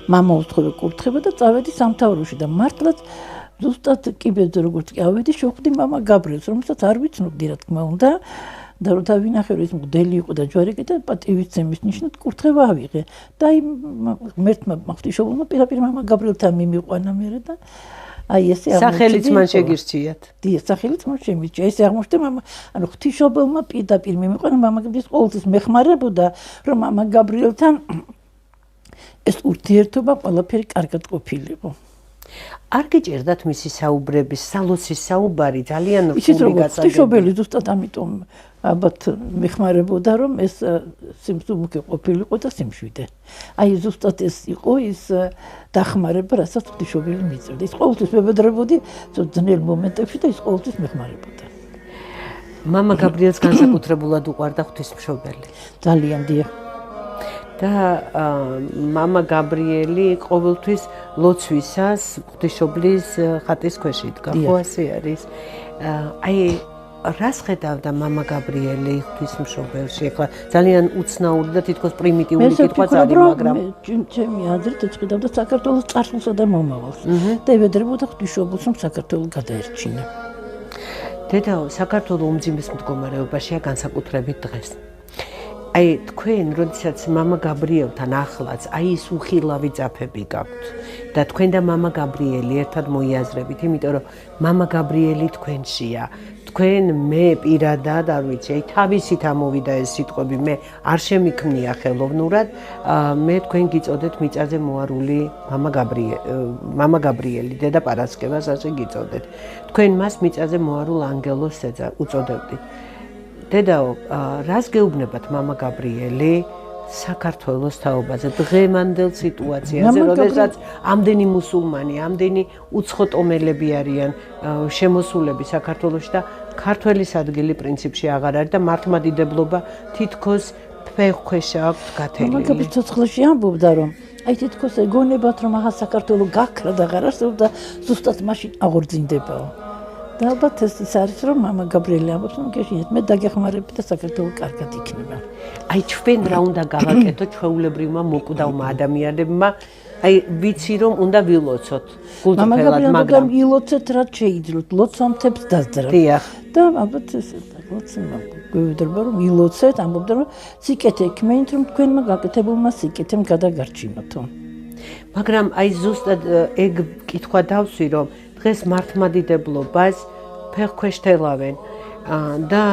მამა უთხოვე კურთხება და წავედი სამთავროში და მართლაც ზუსტად კიბეზე როგორც კი ავედი, შევხვდი მამა გაბრიელს, რომელსაც არ ვიცნობდი რა თქმა უნდა და რომ დავინახე, რომ ის მღვდელი იყო და ჯვარეგი და პატივისცემის ნიშნად კურთხება ავიღე. და აი ღმერთმა ღვთისმშობელმა პირდაპირ მამა გაბრიელთან მიმიყვანა მერე და აი ესე სახელიც მან შეგირჩიათ. სახელიც მან შემირჩია. ესე აღმოჩნდა მამა, ანუ ღვთისმშობელმა პირდაპირ მიმიყვანა მამა გაბრიელის ყოველთვის მეხმარებოდა, რომ მამა გაბრიელთან ეს ურთიერთობა ყველაფერი კარგად ყოფილიყო. არ გიჭირდათ მისი საუბრების, სალოცის საუბარი ძალიან რთული გასაგები. ღვთისმშობელი ზუსტად ამიტომ ალბათ მეხმარებოდა, რომ ეს სიმსუბუქე ყოფილიყო და სიმშვიდე. აი ზუსტად ეს იყო ის დახმარება, რასაც ღვთისმშობელი მიწევდა. ის ყოველთვის მებედრებოდი ძნელ მომენტებში და ის ყოველთვის მეხმარებოდა. მამა გაბრიელს განსაკუთრებულად უყვარდა ღვთისმშობელი. ძალიან დიახ. და მამა გაბრიელი ყოველთვის ლოცვისას ღვთისმშობლის ხატის ქვეშ იდგა. ხო ასე არის. აი რას ხედავდა მამა გაბრიელი ღვთისმშობელში? ახლა ძალიან უცნაური და თითქოს პრიმიტიული კითხვაც არის, მაგრამ ჩემი აზრით ეწყვეტავდა საქართველოს წარსულსა და მომავალს. და ევედრებოდა ღვთისმშობელს, რომ საქართველო გადაერჩინა. დედაო, საქართველოს უმძიმეს მდგომარეობაშია განსაკუთრებით დღეს. აი თქვენ, როდესაც მამა გაბრიელთან ახლაც, აი ის უხილავი ძაფები გაქვთ და თქვენ და მამა გაბრიელი ერთად მოიაზრებით, იმიტომ რომ მამა გაბრიელი თქვენშია. თქვენ მე პირადად არ ვიცი, აი თავისით ამოვიდა ეს სიტყვები, მე არ შემიქმნია ხელოვნურად, მე თქვენ გიწოდეთ მიწაზე მოარული მამა გაბრიელი, დედა პარასკევას ასე გიწოდეთ. თქვენ მას მიწაზე მოარულ ანგელოს უწოდებდით. დედაო, რას გეუბნებათ მამა გაბრიელი საქართველოს თაობაზე, დღევანდელ სიტუაციაზე, როდესაც ამდენი მუსულმანი, ამდენი უცხოტომელები არიან შემოსულები საქართველოში და ქართველის ადგილი პრინციპში აღარ არის და მართლმადიდებლობა თითქოს ფეხქვეშ აქვს გათელილი. მამა გაბრიელი ცოცხლებში ამბობდა, რომ აი თითქოს ეგონებათ, რომ ახლა საქართველო გაქრა და აღარ არსებობს და ზუსტად მაშინ აღორძინდებაო. და ალბათ ეს არის, რომ მამა გაბრიელი ამბობს, რომ გეშინეთ, მე დაგეხმარებით და საქართველო კარგად იქნება. აი ჩვენ რა უნდა გავაკეთოთ ჩვეულებრივმა მოკვდავმა ადამიანებმა? აი ვიცი რომ უნდა ვილოცოთ გულწრფელად, მაგრამ ილოცეთ რაც შეიძლოთ, ლოცვამთებს დაძრათ. დიახ. და ალბათ ეს ლოცვა გვევედრება რომ ილოცეთ, ამბობდა რომ სიკეთე ქმენით, რომ თქვენმა გაკეთებულმა სიკეთემ გადაგარჩინოთო. მაგრამ აი ზუსტად ეგ კითხვა დავსვი, რომ დღეს მართლმადიდებლობას ფეხქვეშ თელავენ და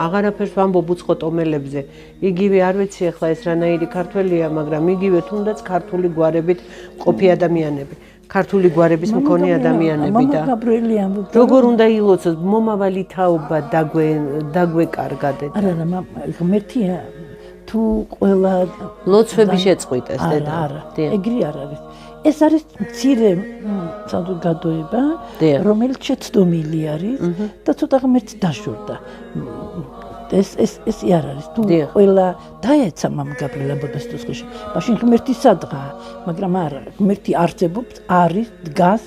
აღარაფერს ვამბობ უცხოტომელებზე. იგივე არ ვიცი ახლა ეს რანაირი ქართველია, მაგრამ იგივე თუნდაც ქართული გვარებით ყოფი ადამიანები, ქართული გვარების მქონე ადამიანები და როგორ უნდა ილოცოს მომავალი თაობა დაგვეკარგად. არა, ღმერთია თუ ყველა ლოცვები შეწყვიტეს დედა. არა, ეგრე არ არის. ეს არის მცირე საზოგადოება, რომელიც შეცდომილი არის და ცოტა ღმერთს დაშორდა. ეს არ არის. თუ ყველა დაეცა მამა გაბრიელ აბოდესტოსში, მაშინ ღმერთი სადღაა, მაგრამ არა, ღმერთი არსებობს, არის, დგას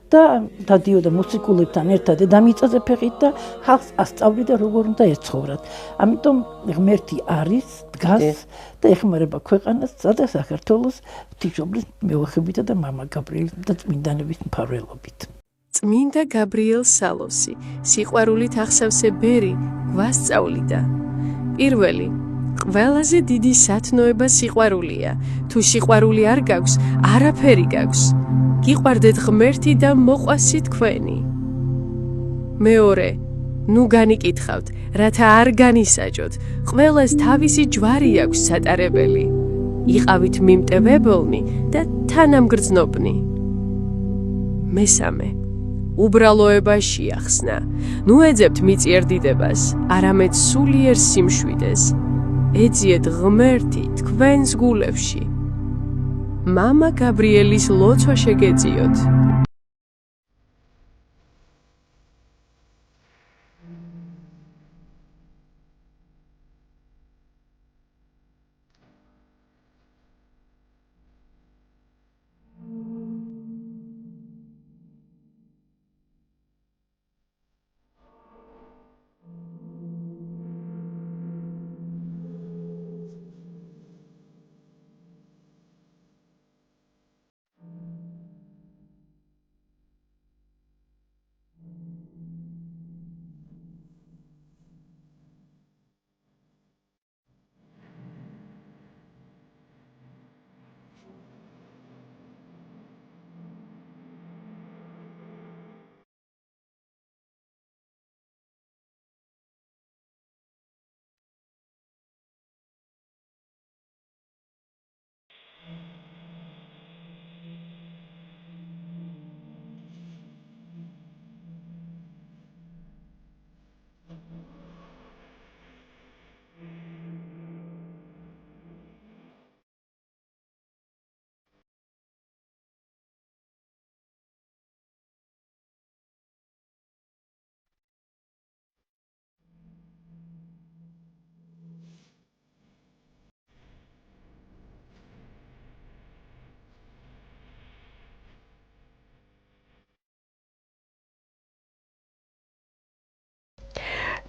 და დადიოდა მუსიკულებთან ერთად დედამიწაზე ფეხით და ხალხს ასწავლიდა როგორ უნდა ეცხოვრათ. ამიტომ ღმერთი არის, დგას და ეხმარება ქვეყანას და საქართველოს ღვთისმშობლის მეუღებით და მამა გაბრიელის და წმინდანების მფარველობით. წმინდა გაბრიელ სალოსი, სიყვარულით ახსავსებელი გვასწავლიდა. პირველი, ყველაზე დიდი სათნოება სიყვარულია. თუ სიყვარული არ გაქვს, არაფერი გაქვს. გიყვარდეთ ღმერთი და მოყვასი თქვენი. მეორე, ნუ განიკითხავთ, რათა არ განისაჯოთ, ყველას თავისი ჯვარი აქვს სატარებელი. იყავით მიმტევებელნი და თანამგრძნობნი. მესამე, უბრალოება შეახსნა. ნუ ეძებთ მიწიერ-დიდებას, არამედ სულიერ სიმშვიდეს. ეძიეთ ღმერთი თქვენს გულებში. მამა გაბრიელის ლოცვა შეგეძიოთ.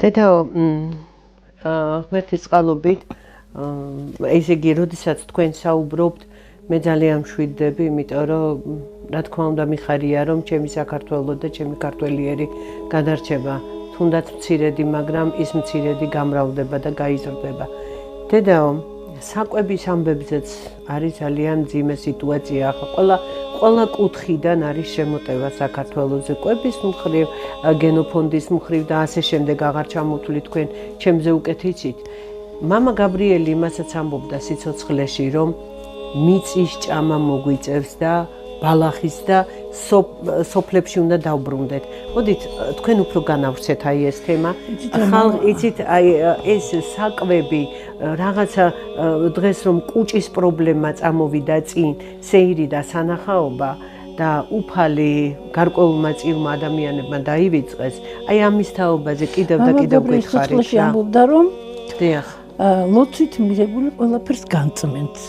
დედაო, ღმერთის წყალობით, ესე იგი, როდესაც თქვენ საუბრობთ, მე ძალიან მშვიდდები, იმიტომ რომ რა თქმა უნდა მიხარია, რომ ჩემი საქართველო და ჩემი ქართველიერი გადარჩება, თუნდაც მცირედი, მაგრამ ის მცირედი გამრავლდება და გაიზრდება. დედაო, საკვების ამბებზეც არის ძალიან მძიმე სიტუაცია. ყველა კუთხიდან არის შემოტევა საქართველოზე, კვების მხრივ, გენოფონდის მხრივ და ასე შემდეგ აღარ ჩამოთვლით თქვენ ჩემზე უკეთ იცით. მამა გაბრიელი იმასაც ამბობდა სიცოცხლეში, რომ მიწის ჭამა მოგვიწევს და ბალახის და სოფლებში უნდა დავბრუნდეთ. მოდით, თქვენ უფრო განავრცეთ აი ეს თემა. იცით, აი ეს საკვები, რაღაცა დღეს რომ კუჭის პრობლემა წამოვიდა წინ, სეირი და სანახაობა და უფალი გარკვეულმა წირმა ადამიანებმა დაივიწყეს. აი ამის თაობაზე კიდევ და კიდევ გითხარით რა. ამბობდა რომ დიახ. ლოცვით მიღებული ყველაფერს განწმენს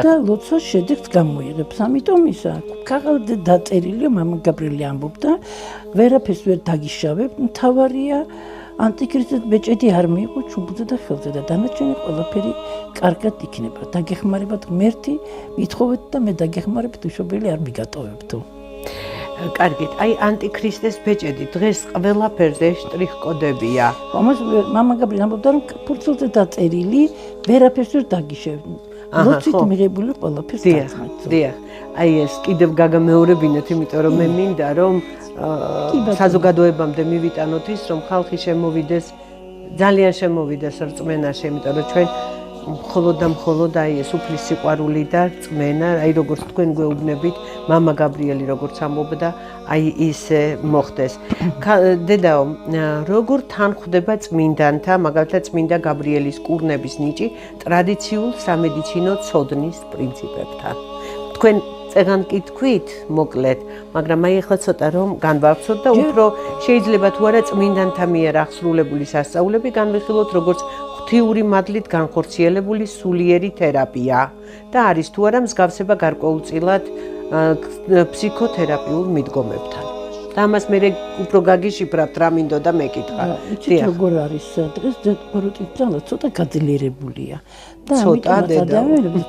და ლოცვას შედეგს გამოიღებს. ამიტომ ისა ქაღალდზე დაწერილი მამა გაბრიელი ამბობდა, ვერაფერს ვერ დაგიშავებ, მთავარია ანტიქრისტად ბეჭედი არ მიიღო ჩუბლზე და ხელზე და დანარჩენი ყველაფერი კარგად იქნება. დაგეხმარებათ ღმერთი, მithოვეთ და მე დაგეხმარებთ უშობელი არ მიგატოვებთო. კარგით, აი ანტიქრისტეს ბეჭედი დღეს ყველაფერზე შტრიხ-კოდებია. ამას მამა გაბრიელი ამბობდა, რომ ფურცელზე დაწერილი ვერაფერს ვერ დაგიშევ. ლოცვით მიღებული ყველაფერს განწმენს. დიახ. აი ეს კიდევ გაგამეორებინეთ, იმიტომ რომ მე მინდა რომ საზოგადოებამდე მივიტანოთ ის, რომ ხალხი შემოვიდეს, ძალიან შემოვიდეს რწმენაში, იმიტომ რომ ჩვენ მხოლოდ და მხოლოდ აი ეს უფლის სიყვარული და რწმენა, აი როგორც თქვენ გვეუბნებით, მამა გაბრიელი როგორც ამბობდა, აი ისე მოხდეს. დედაო, როგორ თან ხვდება წმინდანთა, მაგალითად წმინდა გაბრიელის კურნების ნიჭი ტრადიციულ სამედიცინო ცოდნის პრინციპებთან? თქვენ წეგან კი თქვით, მოკლედ, მაგრამ აი ახლა ცოტა რომ განვავრცოთ და უფრო შეიძლება თუ არა წმინდანთა მიერ აღსრულებული სასწაულები განვიხილოთ როგორც ღვთიური მადლით განხორციელებული სულიერი თერაპია და არის თუ არა მსგავსება გარკვეულწილად ფსიქოთერაპიულ მიდგომებთან. და ამას მე უფრო გაგიშიფრებთ რა მინდოდა მეკითხა. იცით როგორ არის დღეს ბოროტის ძალა ცოტა გაძლიერებულია და ამიტომ ადამიანები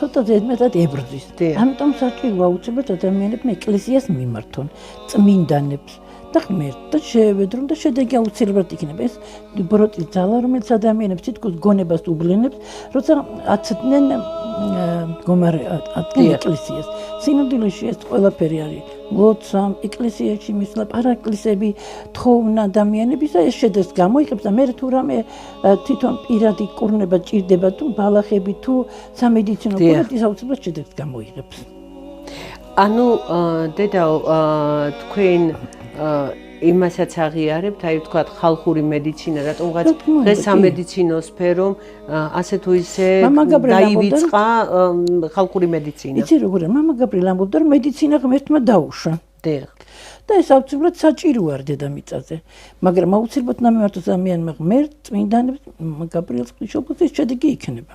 ცოტა ზედმეტად ებრძვის. ამიტომ საჭიროა უცებად ადამიანებმა ეკლესიას მიმართონ, წმინდანებს და ღმერთს და შეევედრონ და შედეგი აუცილებლად იქნება. ეს ბოროტის ძალა, რომელიც ადამიანებს თითქოს გონებას უბლენებს, როცა აცდნენ მდგომარე ადგილ ეკლესიას. სინოდულში ეს ყველაფერი არის. ლოცვა, ეკლესიაში მისვლა, პარაკლისები, თხოვნა ადამიანების და ეს შედეგს გამოიღებს და მე თუ რამე თვითონ პირადი კურნება ჭირდება თუ ბალახები თუ სამედიცინო კურნები აუცილებლად შედეგს გამოიღებს. ანუ დედაო, თქვენ იმასაც აღიარებთ, აი ვთქვათ, ხალხური მედიცინა, რატომღაც დღეს სამედიცინო სფერომ ასე თუ ისე დაივიწყა ხალხური მედიცინა. იცი როგორია, მამა გაბრიელი ამბობდა, რომ მედიცინა ღმერთმა დაუშვა. დიახ. და ეს აუცილებლად საჭირო არ დედამიწაზე. მაგრამ აუცილებლად ნამიმართოს ადამიანმა ღმერთ, წმინდანებს, მამა გაბრიელის ღვთისმშობლად ეს შედეგი იქნება.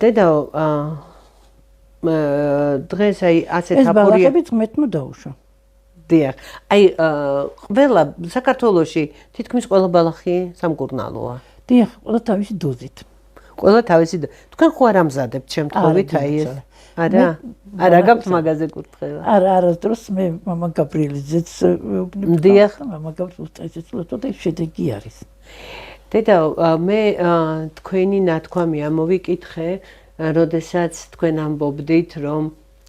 დედაო, დღეს აი ასეთ ეს ბალახები ღმერთმა დაუშვა. დიახ. აი ყველა საქართველოში თითქმის ყველა ბალახი სამკურნალოა. დიახ, ყველა თავისი დოზით. ყველა თავისი თქვენ ხო არ ამზადებთ შემთხვევით აი ეს? არა? არა გაქვთ მაგაზე კურთხევა? არა, არასდროს მე მამა გაბრიელიძეც ვეუბნები. დიახ. მამა გაბრიელიძეც უწოდე შედეგი არის. დედაო, მე თქვენი ნათქვამი ამოვიკითხე, როდესაც თქვენ ამბობდით, რომ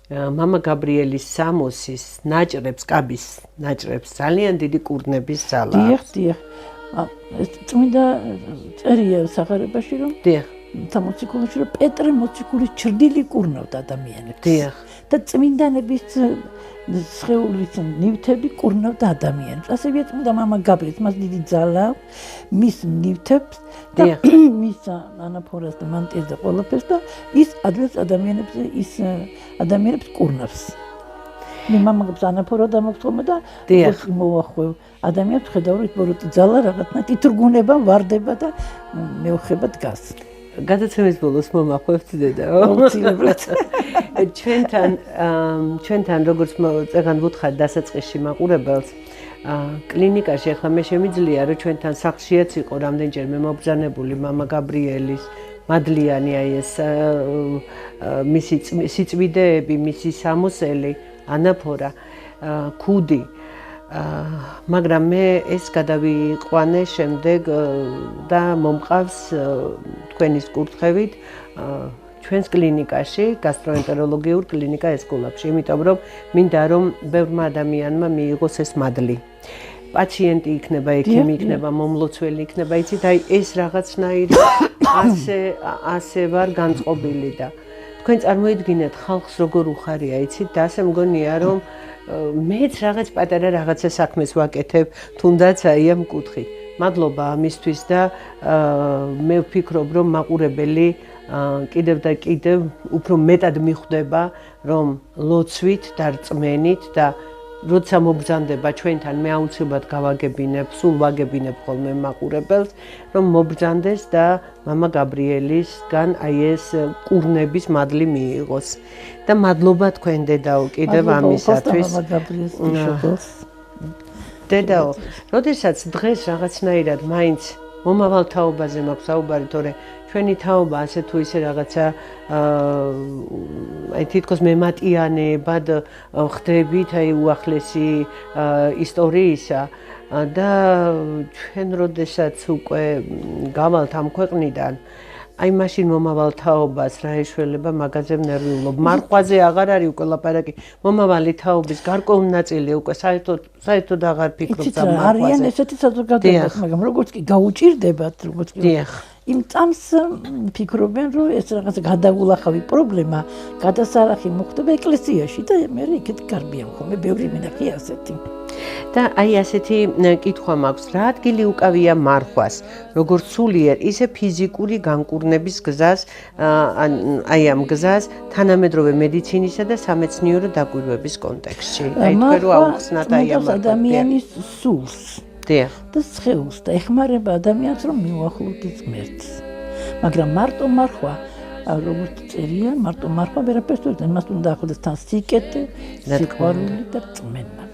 მამა გაბრიელის სამოსის ნაჭრებს, კაბის ნაჭრებს ძალიან დიდი კურნების ძალა. დიახ, დიახ. ეს წმინდა წერია სახარებაში რომ დიახ. სამოციქულოში რომ პეტრე მოციქულის ჩრდილი კურნავდა ადამიანებს. დიახ. და წმინდანების სხეულის ნივთები კურნავდა ადამიანებს. ასევე წმინდა მამა გაბრიელს მას დიდი ძალა მის ნივთებს და მის ანაფორას და მანტიას და ყველაფერს და ის ადვილად ადამიანებს კურნავს. მე მამა გაბრიელს ანაფორა დამოგწომა და მოახვევ ადამიანებს ხედავთ ბოროტი ძალა რაღაცნაირად ითრგუნება, ვარდება და მეოხება დგას. გადაცემის ბოლოს მომახვევთ დედაო. აუცილებლად. ჩვენთან როგორც წეგან ვუთხარ დასაწყისში მაყურებელს, კლინიკაში ახლა მე შემიძლია რომ ჩვენთან სახლშიაც იყო რამდენჯერმე მობრძანებული მამა გაბრიელის მადლიანი აი ეს მისი სიწვიდეები, მისი სამოსელი, ანაფორა, ქუდი. მაგრამ მე ეს გადავიყვანე შემდეგ და მომყავს თქვენის კურთხევით ჩვენს კლინიკაში, გასტროენტეროლოგიურ კლინიკა ესკულაპში, იმიტომ რომ მინდა რომ ბევრმა ადამიანმა მიიღოს ეს მადლი. პაციენტი იქნება, ექიმი იქნება, მომლოცველი იქნება, იცით, აი ეს რაღაცნაირი ასე ვარ განწყობილი და თქვენ წარმოიდგინეთ ხალხს როგორ უხარია, იცით, და ასე მგონია რომ მეც რაღაც პატარა რაღაცა საქმეს ვაკეთებ, თუნდაც აი ამ კუთხით. მადლობა ამისთვის და მე ვფიქრობ რომ მაყურებელი კიდევ და კიდევ უფრო მეტად მიხვდება რომ ლოცვით და რწმენით და როცა მობრძანდება ჩვენთან მე აუცილებლად გავაგებინებ, სულ ვაგებინებ ხოლმე მაყურებელს რომ მობრძანდეს და მამა გაბრიელისგან აი ეს კურნების მადლი მიიღოს და მადლობა თქვენ დედაო კიდევ ამისათვის დედაო, როდესაც დღეს რაღაცნაირად მაინც მომავალ თაობაზე მაქვს საუბარი, თორე ჩვენი თაობა ასე თუ ისე რაღაცა აი თითქოს მემატიანებად ხდებით აი უახლესი ისტორიისა და ჩვენ როდესაც უკვე გავალთ ამ ქვეყნიდან აი მაშინ მომავალ თაობას რა ეშველება მაგაზე ვნერვიულობ. მარხვაზე აღარ არის უკვე ლაპარაკი. მომავალი თაობის გარკვეული ნაწილი უკვე საერთოდ აღარ ფიქრობს ამ მარხვაზე. არიან ესეთი საზოგადოება, მაგრამ როგორც კი გაუჭირდებათ, როგორც კი იმ წამს ფიქრობენ, რომ ეს რაღაც გადაულახავი პრობლემა, გადასარახი მოხდება ეკლესიაში და მე იქით გარბიან ხოლმე, ბევრი მინახი ასეთი. და აი ასეთი კითხვა მაქვს, რა ადგილი უკავია მარხვას, როგორც სულიერ, ისე ფიზიკური განკურნების გზას, აი ამ გზას თანამედროვე მედიცინისა და სამეცნიერო დაკვირვების კონტექსტში. აი თქვენ რო აუხსნათ აი ამ ადამიანის სულს. დიახ. და სხეულს და ეხმარება ადამიანს რომ მიუახლოვდეს ღმერთს. მაგრამ მარტო მარხვა როგორც წერია, მარტო მარხვა ვერაფერს ვერ იმას უნდა ახლდეს თან სიკეთე, სიყვარული და რწმენა.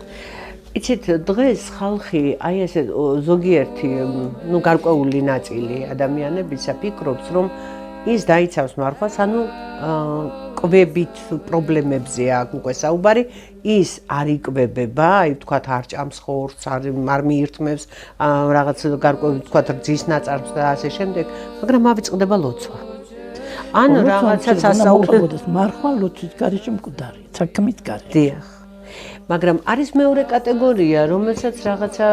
იცით, დღეს ხალხი აი ესე ზოგიერთი, ნუ გარკვეული ნაწილი ადამიანებისა ფიქრობს, რომ ის დაიცავს მარხვას, ანუ კვებით პრობლემებზე აქვს უკვე საუბარი, ის არ იკვებება, აი ვთქვათ, არ ჭამს ხორცს, არ მიირთმევს რაღაც გარკვეული ვთქვათ, რძის ნაწარმს და ასე შემდეგ, მაგრამ ავიწყდება ლოცვა. ანუ რაღაცა სასაუბრებლოს მარხვა ლოცვის გარეშე მკვდარია, საქმით გარეშე. დიახ. მაგრამ არის მეორე კატეგორია, რომელსაც რაღაცა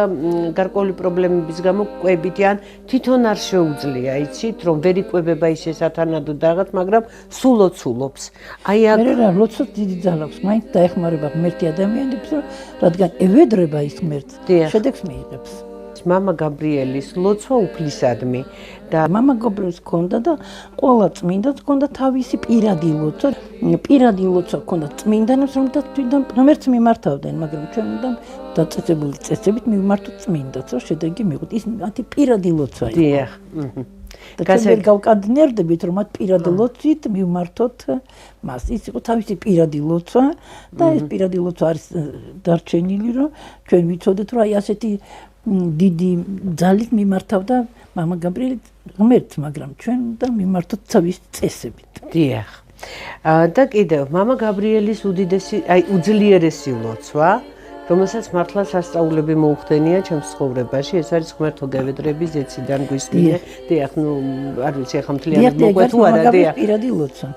გარკვეული პრობლემების გამო კვებითი ან თვითონ არ შეუძლია, იცით, რომ ვერ იკვებება ისე სათანადო რაღაც, მაგრამ სულ ოცულობს. აი აქ მე რა ლოცვას დიდი ძალა აქვს, მაინც დაეხმარება ღმერთი ადამიანებს, რადგან ევედრება ის ღმერთს, შედეგს მიიღებს. მამა გაბრიელის ლოცვა უფლისადმი და მამა გაბრიელის ჰქონდა და ყველა წმინდანს ჰქონდა თავისი პირადი ლოცვა. პირადი ლოცვა ჰქონდა წმინდანებს, რომელთაც თვითონ ღმერთს მიმართავდნენ, მაგრამ ჩვენ უნდა დაწესებული წესებით მივმართოთ წმინდანს, რომ შედეგი მიიღოთ. ის მათი პირადი ლოცვა იყო. დიახ. და ჩვენ ვერ გავკადნერდებით, რომ მათ პირადი ლოცვით მივმართოთ მას. ის იყო თავისი პირადი ლოცვა და ეს პირადი ლოცვა არის დარჩენილი, რომ ჩვენ ვიცოდეთ, რომ აი ასეთი დიდი ძალით მიმართავდა მამა გაბრიელი ღმერთს, მაგრამ ჩვენ უნდა მიმართოთ თავის წესებით. დიახ. და კიდევ მამა გაბრიელის უდიდესი, აი უძლიერესი ლოცვა, რომელსაც მართლა სასწაულები მოუხდენია ჩემს ცხოვრებაში, ეს არის ღმერთო გევედრები ზეციდან გვისმინე. დიახ, ნუ არ ვიცი ახლა მთლიანად მოყვე თუ არა, დიახ. პირადი ლოცვა.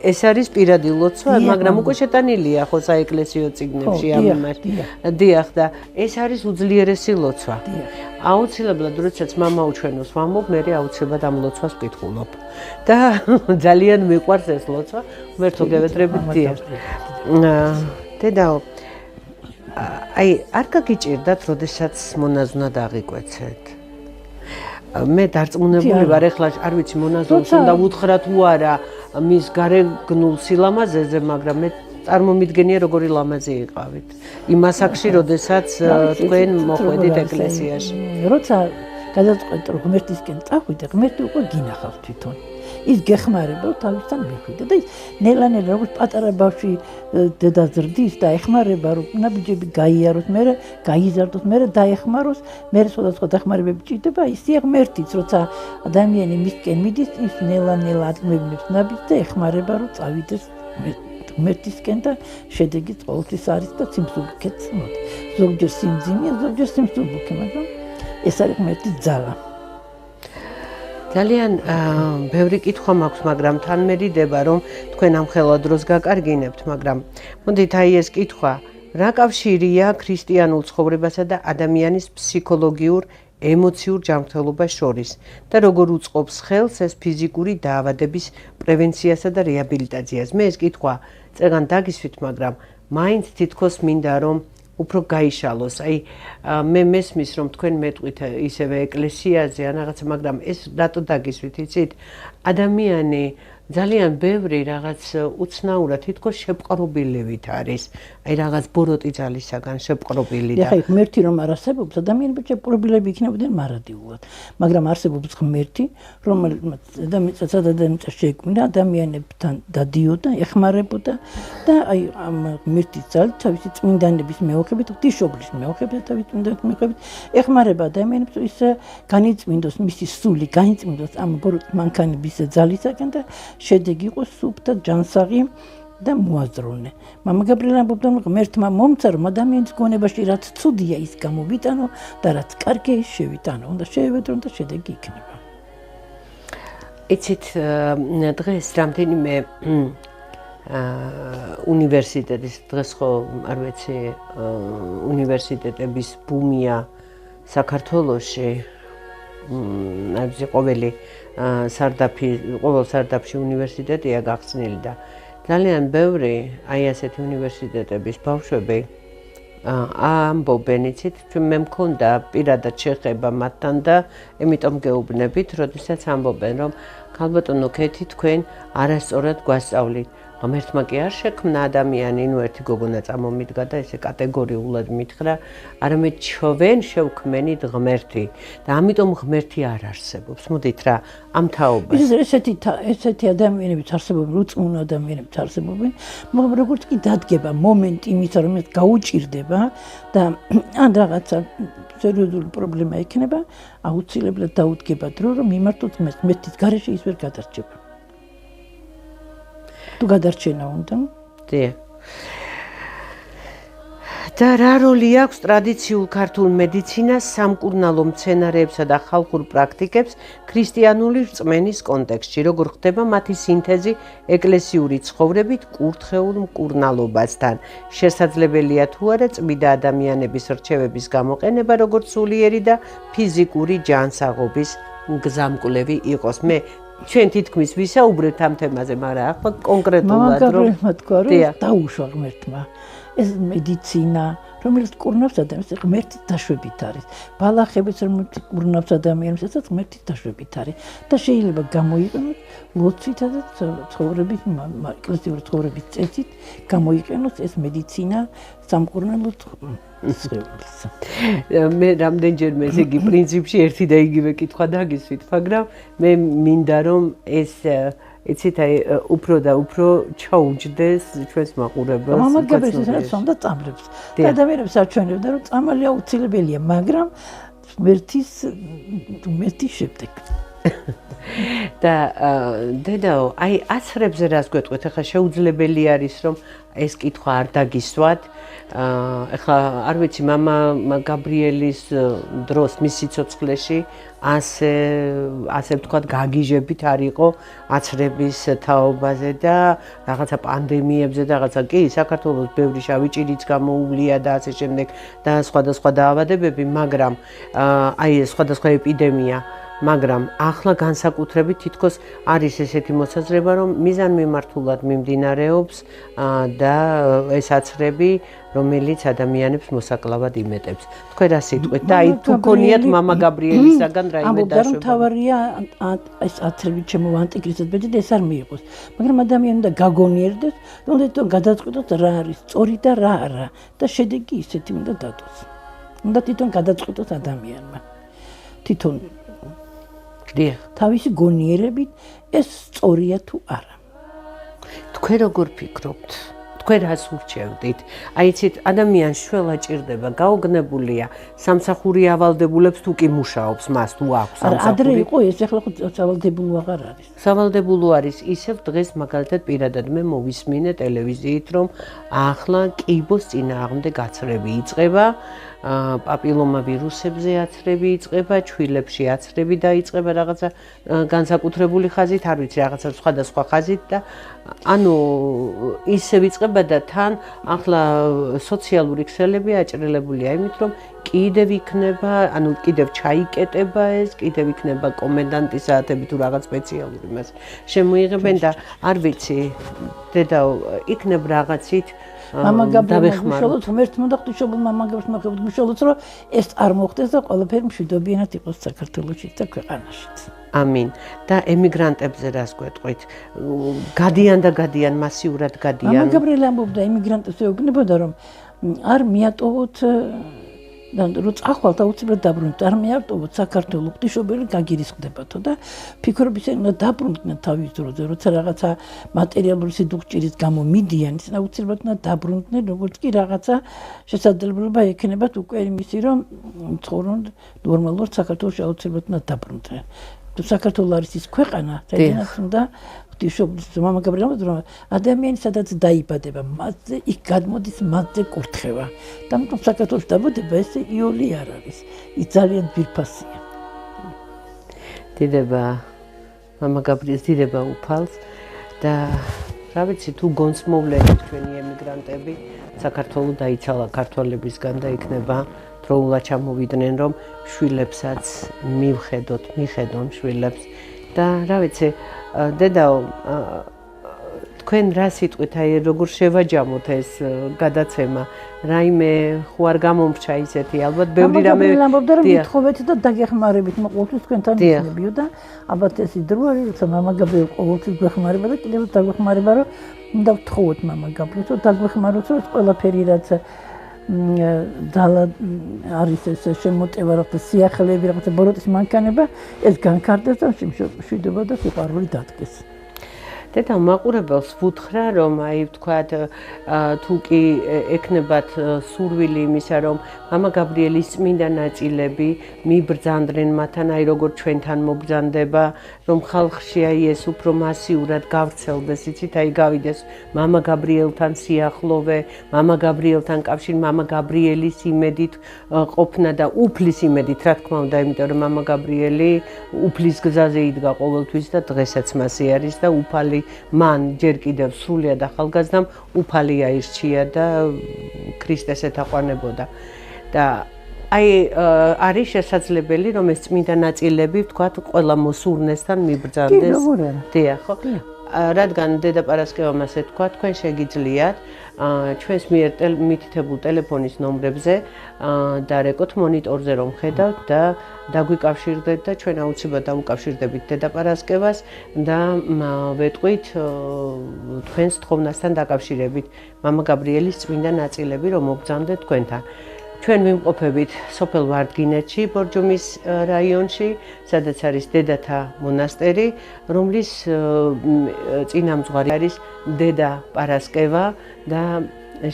ეს არის პირადი ლოცვა, მაგრამ უკვე შეტანილია ხო საეკლესიო წიგნებში ამ იმას. დიახ, და ეს არის უძლიერესი ლოცვა. აუცილებლად, როდესაც მამა უჩვენოს ვამბობ, მე აუცილებლად ამ ლოცვას ვკითხულობ. და ძალიან მიყვარს ეს ლოცვა, ღმერთო გევედრები, დიახ. დედაო, აი, არ გაგიჭირდათ, როდესაც მონაზვნად აღიკვეცეთ? მე დარწმუნებული ვარ, ეხლა არ ვიცი მონაზვნს უნდა უთხრა თუ არა მის გარეგნულ სილამაზეზე, მაგრამ მე წარმომიდგენია როგორი ლამაზი იყავით. იმ ასაკში, როდესაც თქვენ მოხვედით ეკლესიაში. როცა გადაწყვეტ რომ ღმერთისკენ წავიდე, ღმერთი უკვე გინახავს თვითონ. ის გეხმარება თავისთან მიხვიდა და ის ნელა-ნელა როგორც პატარა ბავშვი დედა ზრდის და ეხმარება რომ ნაბიჯები გაიაროს, მე გაიზარდოს, მე დაეხმაროს, მე სხვადასხვა დახმარებები ჭირდება, ისე ღმერთიც როცა ადამიანი მისკენ მიდის, ის ნელა-ნელა აწმებინებს ნაბიჯს და ეხმარება რომ წავიდეს ღმერთისკენ და შედეგიც ყოველთვის არის და სიმსუბუქეც მოდი. ზოგჯერ სიმძიმეა, ზოგჯერ სიმსუბუქე, მაგრამ ეს არის ღმერთის ძალა. ძალიან ბევრი კითხვა მაქვს, მაგრამ თან მერიდება, რომ თქვენ ამ ხელა დროს გაკარგინებთ, მაგრამ მოდით აი ეს კითხვა, რა კავშირია ქრისტიანულ ცხოვრებასა და ადამიანის ფსიქოლოგიურ ემოციურ ჯანმრთელობას შორის და როგორ უწყობს ხელს ეს ფიზიკური დაავადების პრევენციასა და რეაბილიტაციას. მე ეს კითხვა წეგან დაგისვით, მაგრამ მაინც თითქოს მინდა რომ უფრო გაიშალოს. აი მე მესმის რომ თქვენ მეტყვით ისევე ეკლესიაზე ან რაღაცა, მაგრამ ეს რატო დაგისვით, იცით? ადამიანი ძალიან ბევრი რაღაც უცნაურად თითქოს შეპყრობილივით არის. აი რაღაც ბოროტი ძალისაგან შეპყრობილი და ეხლა ღმერთი რომ არ არსებობს, ადამიანები შეპყრობილები იქნებოდნენ მარადიულად. მაგრამ არსებობს ღმერთი, რომელმაც ადამიანს შეექმნა, ადამიანებთან დადიოდა, ეხმარებოდა და აი ამ ღმერთის ძალით, თავისი წმინდანების მეოხებით, ღვთისმშობლის მეოხებით, თავისი წმინდანების მეოხებით ეხმარება ადამიანებს, ის განიწმინდოს მისი სული, განიწმინდოს ამ ბოროტ მანქანების ძალისაგან და შედეგი იყოს სუფთა ჯანსაღი და მოაზროვნე. მამა გაბრიელი ამბობდა, რომ ღმერთმა მომცა, რომ ადამიანის გონებაში რაც ცუდია, ის გამოვიტანო და რაც კარგია, ის შევიტანო. უნდა შეევედრონ და შედეგი იქნება. იცით, დღეს რამდენიმე უნივერსიტეტის, დღეს ხო არ ვიცი, უნივერსიტეტების ბუმია საქართველოში. არ ვიცი, ყოველ სარდაფში უნივერსიტეტია გახსნილი და ძალიან ბევრი აი ასეთი უნივერსიტეტების ბავშვები ამბობენ, იცით, მე მქონდა პირადად შეხება მათთან და იმიტომ გეუბნებით, როდესაც ამბობენ, რომ ქალბატონო ქეთი, თქვენ არასწორად გვასწავლით. ღმერთმა კი არ შექმნა ადამიანი, ნუ ერთი გოგონა წამომიდგა და ესე კატეგორიულად მითხრა, არამედ ჩვენ შევქმენით ღმერთი და ამიტომ ღმერთი არ არსებობს. მოდით რა, ამ თაობას. ესეთი ადამიანებიც არსებობენ, უწმუნო ადამიანებიც არსებობენ, მაგრამ როგორც კი დადგება მომენტი იმისა, რომ ეს გაუჭირდება და ან რაღაცა სერიოზული პრობლემა იქნება, აუცილებლად დაუდგება დრო, რომ მიმართოთ ღმერთის გარეშე ის ვერ გადარჩება. თუ გადარჩენა უნდა. დიახ. და რა როლი აქვს ტრადიციულ ქართულ მედიცინას სამკურნალო მცენარეებსა და ხალხურ პრაქტიკებს ქრისტიანული რწმენის კონტექსტში, როგორ ხდება მათი სინთეზი ეკლესიური ცხოვრებით კურთხეულ მკურნალობასთან. შესაძლებელია თუ არა წმიდა ადამიანების რჩევების გამოყენება, როგორც სულიერი და ფიზიკური ჯანსაღობის გზამკვლევი იყოს. მე ჩვენ თითქმის ვისაუბრებთ ამ თემაზე, მაგრამ ახლა კონკრეტულად რომ თქვა, რომ დაუშვა ღმერთმა. ეს მედიცინა, რომელიც კურნავს ადამიანს, ღმერთის დაშვებით არის. ბალახებიც რომელიც კურნავს ადამიანს, ესაც ღმერთის დაშვებით არის და შეიძლება გამოიყენოს ლოცვითა და ცხოვრების ეკლესიური ცხოვრების წესით გამოიყენოს ეს მედიცინა სამკურნალო ცხოვრების. მე რამდენჯერმე ესე იგი პრინციპში ერთი და იგივე კითხვა დაგისვით, მაგრამ მე მინდა რომ ეს იცით, აი უფრო და უფრო ჩაუჯდეს ჩვენს მაყურებელს. მამა გაბრიელის რაც უნდა წამლებს. და ადამიანებს აჩვენებდა, რომ წამალი აუცილებელია, მაგრამ ღმერთის შემდეგ. და დედაო, აი აცრებზე რას გვეტყვით? ახლა შეუძლებელი არის რომ ეს კითხვა არ დაგისვათ. ახლა არ ვიცი, მამა გაბრიელის დროს მის სიცოცხლეში ასე ვთქვათ, გაგიჟებით არ იყო აცრების თაობაზე და რაღაცა პანდემიებზე და რაღაცა კი, საქართველოს ბევრი შავი ჭირიც გამოუვლია და ასე შემდეგ და სხვადასხვა დაავადებები, მაგრამ აი ეს სხვადასხვა ეპიდემია, მაგრამ ახლა განსაკუთრებით თითქოს არის ესეთი მოსაზრება, რომ მიზანმიმართულად მიმდინარეობს და ეს აცრები, რომელიც ადამიანებს მოსაკლავად იმეტებს. თქვენ რა სიტყვით და აი თუ გქონიათ მამა გაბრიელისაგან რაიმე დაშვება? თავარია ეს აცრები ჩემო ანტიკრისტად ბეჭდ ეს არ მიიღოს. მაგრამ ადამიანი უნდა გაგონიერდეს, რომ გადაწყვიტოს რა არის სწორი და რა არა და შედეგი ისეთი უნდა დადოს. უნდა თვითონ გადაწყვიტოს ადამიანმა. თვითონ დიახ. თავისი გონიერებით ეს სწორია თუ არა. თქვენ როგორ ფიქრობთ? თქვენ რას ურჩევდით? აი იცით, ადამიანს შველა ჭირდება, გაოგნებულია, სამსახური ავალდებულებს თუ კი მუშაობს, მას თუ აქვს სამსახური. ადრე იყო ეს, ახლა ხო სავალდებულო აღარ არის. სავალდებულო არის ისევ დღეს მაგალითად პირადად მე მოვისმინე ტელევიზიით, რომ ახლა კიბოს წინააღმდეგ აცრები იწყება, პაპილომა ვირუსებზე აცრები იწყება, ჩვილებში აცრები დაიწყება რაღაცა განსაკუთრებული ხაზით, არ ვიცი, რაღაცა სხვადასხვა ხაზით და ანუ ისევ იწყება და თან ახლა სოციალური ქსელები აჭრილებულია იმით, რომ კიდევ იქნება, ანუ კიდევ ჩაიკეტება ეს, კიდევ იქნება კომენდანტის საათები თუ რაღაც სპეციალური მას შემოიღებენ და არ ვიცი, დედაო, იქნებ რაღაცით მამა გაბრიელს ღმერთს უნდა ღვთისმშობელ მამა გაბრიელს რომ ეს არ მოხდეს და ყველაფერი მშვიდობიანად იყოს საქართველოში და ქვეყანაშიც. ამინ. და ემიგრანტებზე რას გვეტყვით? გადიან და გადიან, მასიურად გადიან. მამა გაბრიელი ამბობდა ემიგრანტებს ეუბნებოდა რომ არ მიატოვოთ და რო წახვალთ აუცილებლად დაბრუნდეთ, არ მიატოვოთ საქართველოს ღვთისმშობელი გაგირისხდებათო და ფიქრობ ისე უნდა დაბრუნდნენ თავის დროზე, როცა რაღაცა მატერიალური სიდუხჭირის გამო მიდიან, ისინი აუცილებლად უნდა დაბრუნდნენ, როგორც კი რაღაცა შესაძლებლობა ექნებათ უკვე იმისი, რომ ცხოვრონ ნორმალურად საქართველოში აუცილებლად უნდა დაბრუნდნენ. თუ საქართველოს არის ის ქვეყანა, სადაც უნდა ღვთისმშობლის მამა გაბრიელი რომ ადამიანი სადაც დაიბადება, მასზე იქ გადმოდის მასზე კურთხევა. და ამიტომ საქართველოს დაბადება ეს იოლი არ არის. ის ძალიან ძვირფასია. დიდება მამა გაბრიელს დიდება უფალს და რა ვიცი თუ გონცმოვლენით ჩვენი ემიგრანტები საქართველოს დაიცალა ქართველებისგან და იქნება დროულად ჩამოვიდნენ რომ შვილებსაც მიხედონ შვილებს და რა ვიცი დედაო თქვენ რა სიტყვით აი როგორ შევაჯამოთ ეს გადაცემა რაიმე ხო არ გამომრჩა ისეთი ალბათ ბევრი რამე ამბობდა რომ მithხოვეთ და დაგეხმარებით მოყოლთვის თქვენთან ისნებიო და ალბათ ეს დრო არის როცა მამა გაბრიელი ყოველთვის გვეხმარება და კიდევ დაგვეხმარება რომ უნდა ვთხოვოთ მამა გაბრიელს რომ დაგვეხმაროთ რომ ყველაფერი რაც დალა არის ეს შემოტევა რაღაცა სიახლეები რაღაცა ბოროტის მანქანება ეს განკარდეს და მშვიდობა და სიყვარული დადგეს. დედა მაყურებელს ვუთხრა რომ აი ვთქვათ თუ კი ეკნებათ სურვილი იმისა რომ მამა გაბრიელის წმინდა ნაწილები მიბრძანდნენ მათთან აი როგორ ჩვენთან მობრძანდება რომ ხალხში აი ეს უფრო მასიურად გავრცელდეს იცით აი გავიდეს მამა გაბრიელთან სიახლოვე მამა გაბრიელთან კავშირი მამა გაბრიელის იმედით ყოფნა და უფლის იმედით რა თქმა უნდა იმიტომ რომ მამა გაბრიელი უფლის გზაზე იდგა ყოველთვის და დღესაც მასე არის და უფალი მან ჯერ კიდევ სრულიად ახალგაზრდამ უფალი აირჩია და ქრისტეს ეთაყვანებოდა და აი არის შესაძლებელი რომ ეს წმინდა ნაწილები ვთქვათ ყველა მოსურნესთან მიბრძანდეს დიახ ხო რადგან დედა პარასკევამას ეთქვა თქვენ შეგიძლიათ ჩვენს მიერ მითითებულ ტელეფონის ნომრებზე და რეკოთ მონიტორზე რომ ხედავთ და დაგვიკავშირდეთ და ჩვენ აუცილებლად დავუკავშირდებით დედა პარასკევას და ვეტყვით თქვენს თხოვნასთან დაკავშირებით მამა გაბრიელის წმინდა ნაწილები რომ მოგზავნდეთ თქვენთან ჩვენ ვიმყოფებით სოფელ ვარდგინეთში, ბორჯომის რაიონში, სადაც არის დედათა მონასტერი, რომლის წინამძღვარი არის დედა პარასკევა და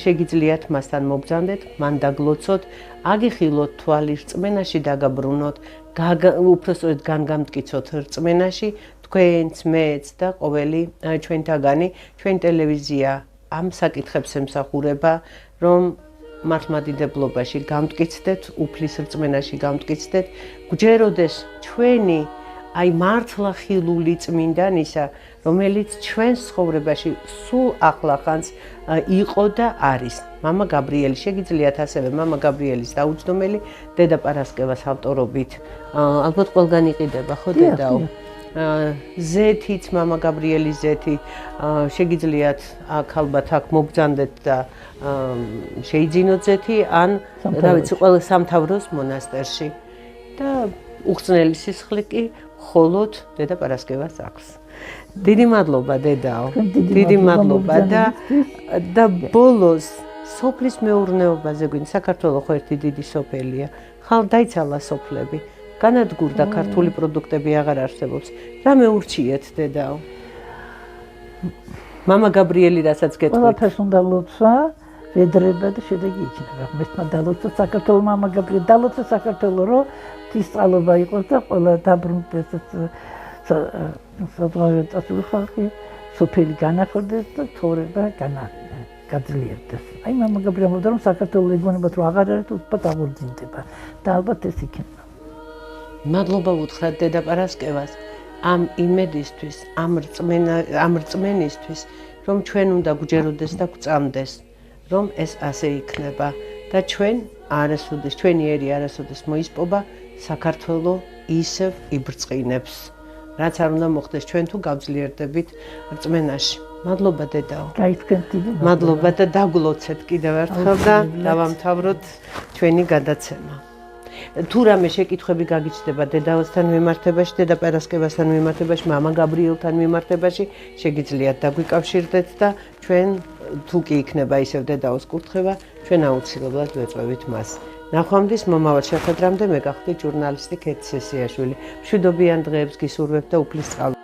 შეგიძლიათ მასთან მოგზავნდეთ, მან დაგლოცოთ, აგიხილოთ თვალი რწმენაში დაგაბრუნოთ, უпростоრად განგამტკიცოთ რწმენაში, თქვენც, მეც და ყოველი ჩვენთაგანი, ჩვენ ტელევიზია ამ საკითხებს ემსახურება, რომ მართლმადიდებლობაში გამტკიცდეთ, უფლის რწმენაში გამტკიცდეთ, გვჯეროდეს ჩვენი აი მართლა ხილული წმინდანისა, რომელიც ჩვენს ცხოვრებაში სულ ახლახანს იყო და არის. მამა გაბრიელი შეგიძლიათ ასევე მამა გაბრიელის დაუჯდომელი დედა პარასკევას ავტორობით. ალბათ ყველგან იყიდება, ხო დედაო? ზეთით, მამა გაბრიელის ზეთი, შეგიძლიათ აქ ალბათ აქ მოგზავნდეთ და შეიძინოთ ზეთი, ან რა ვიცი, ყველა სამთავროს მონასტერში და უხსნელი სისხლი კი მხოლოდ დედა პარასკევას აქვს. დიდი მადლობა დედაო. დიდი მადლობა და ბოლოს სოფლის მეურნეობაზე გვინ საქართველოს ხო ერთი დიდი სოფელია. ხალ დაიცალა სოფლები. განადგურდა ქართული პროდუქტები აღარ არსებობს. რამე ურჩიეთ დედაო? მამა გაბრიელი რასაც გეტყვით. ყველაფერს უნდა ლოცვა, ვედრება და შედეგი იქნება. მესმა დალოცვა საქართველოს მამა გაბრიელი დალოცვა საქართველოს რომ თისწალობა იყოს და ყველა დაბრუნდეს საზოგადოებრივი ხალხი სოფელი განახორდეს და ცხოვრება გაძლიერდეს. აი მამა გაბრიელი მომდა რომ საქართველოს ეგონებათ რომ აღარ არის უბრალოდ აღორძინდება და ალბათ ეს იქნება. მადლობა ვუთხრათ დედა პარასკევას ამ იმედისთვის, ამ რწმენისთვის, რომ ჩვენ უნდა გვჯეროდეს და გვწამდეს, რომ ეს ასე იქნება და ჩვენი ერი არასოდეს მოისპობა, საქართველო ისევ იბრწყინებს. რაც არ უნდა მოხდეს ჩვენ თუ გავძლიერდებით რწმენაში. მადლობა დედაო. გაითქვენ დიდი მადლობა და დაგვლოცეთ კიდევ ერთხელ და დავამთავროთ ჩვენი გადაცემა. თუ რამე შეკითხვები გაგიჩნდება დედაოსთან მიმართებაში, დედა პარასკევასთან მიმართებაში, მამა გაბრიელთან მიმართებაში, შეგიძლიათ დაგვიკავშირდეთ და ჩვენ თუ კი იქნება ისევ დედაოს კურთხევა, ჩვენ აუცილებლად ვეწვევით მას. ნახვამდის მომავალ შეხვედრამდე მე გახდით ჟურნალისტი ქეთი სესიაშვილი. მშვიდობიან დღეებს გისურვებთ და უფლის წყალ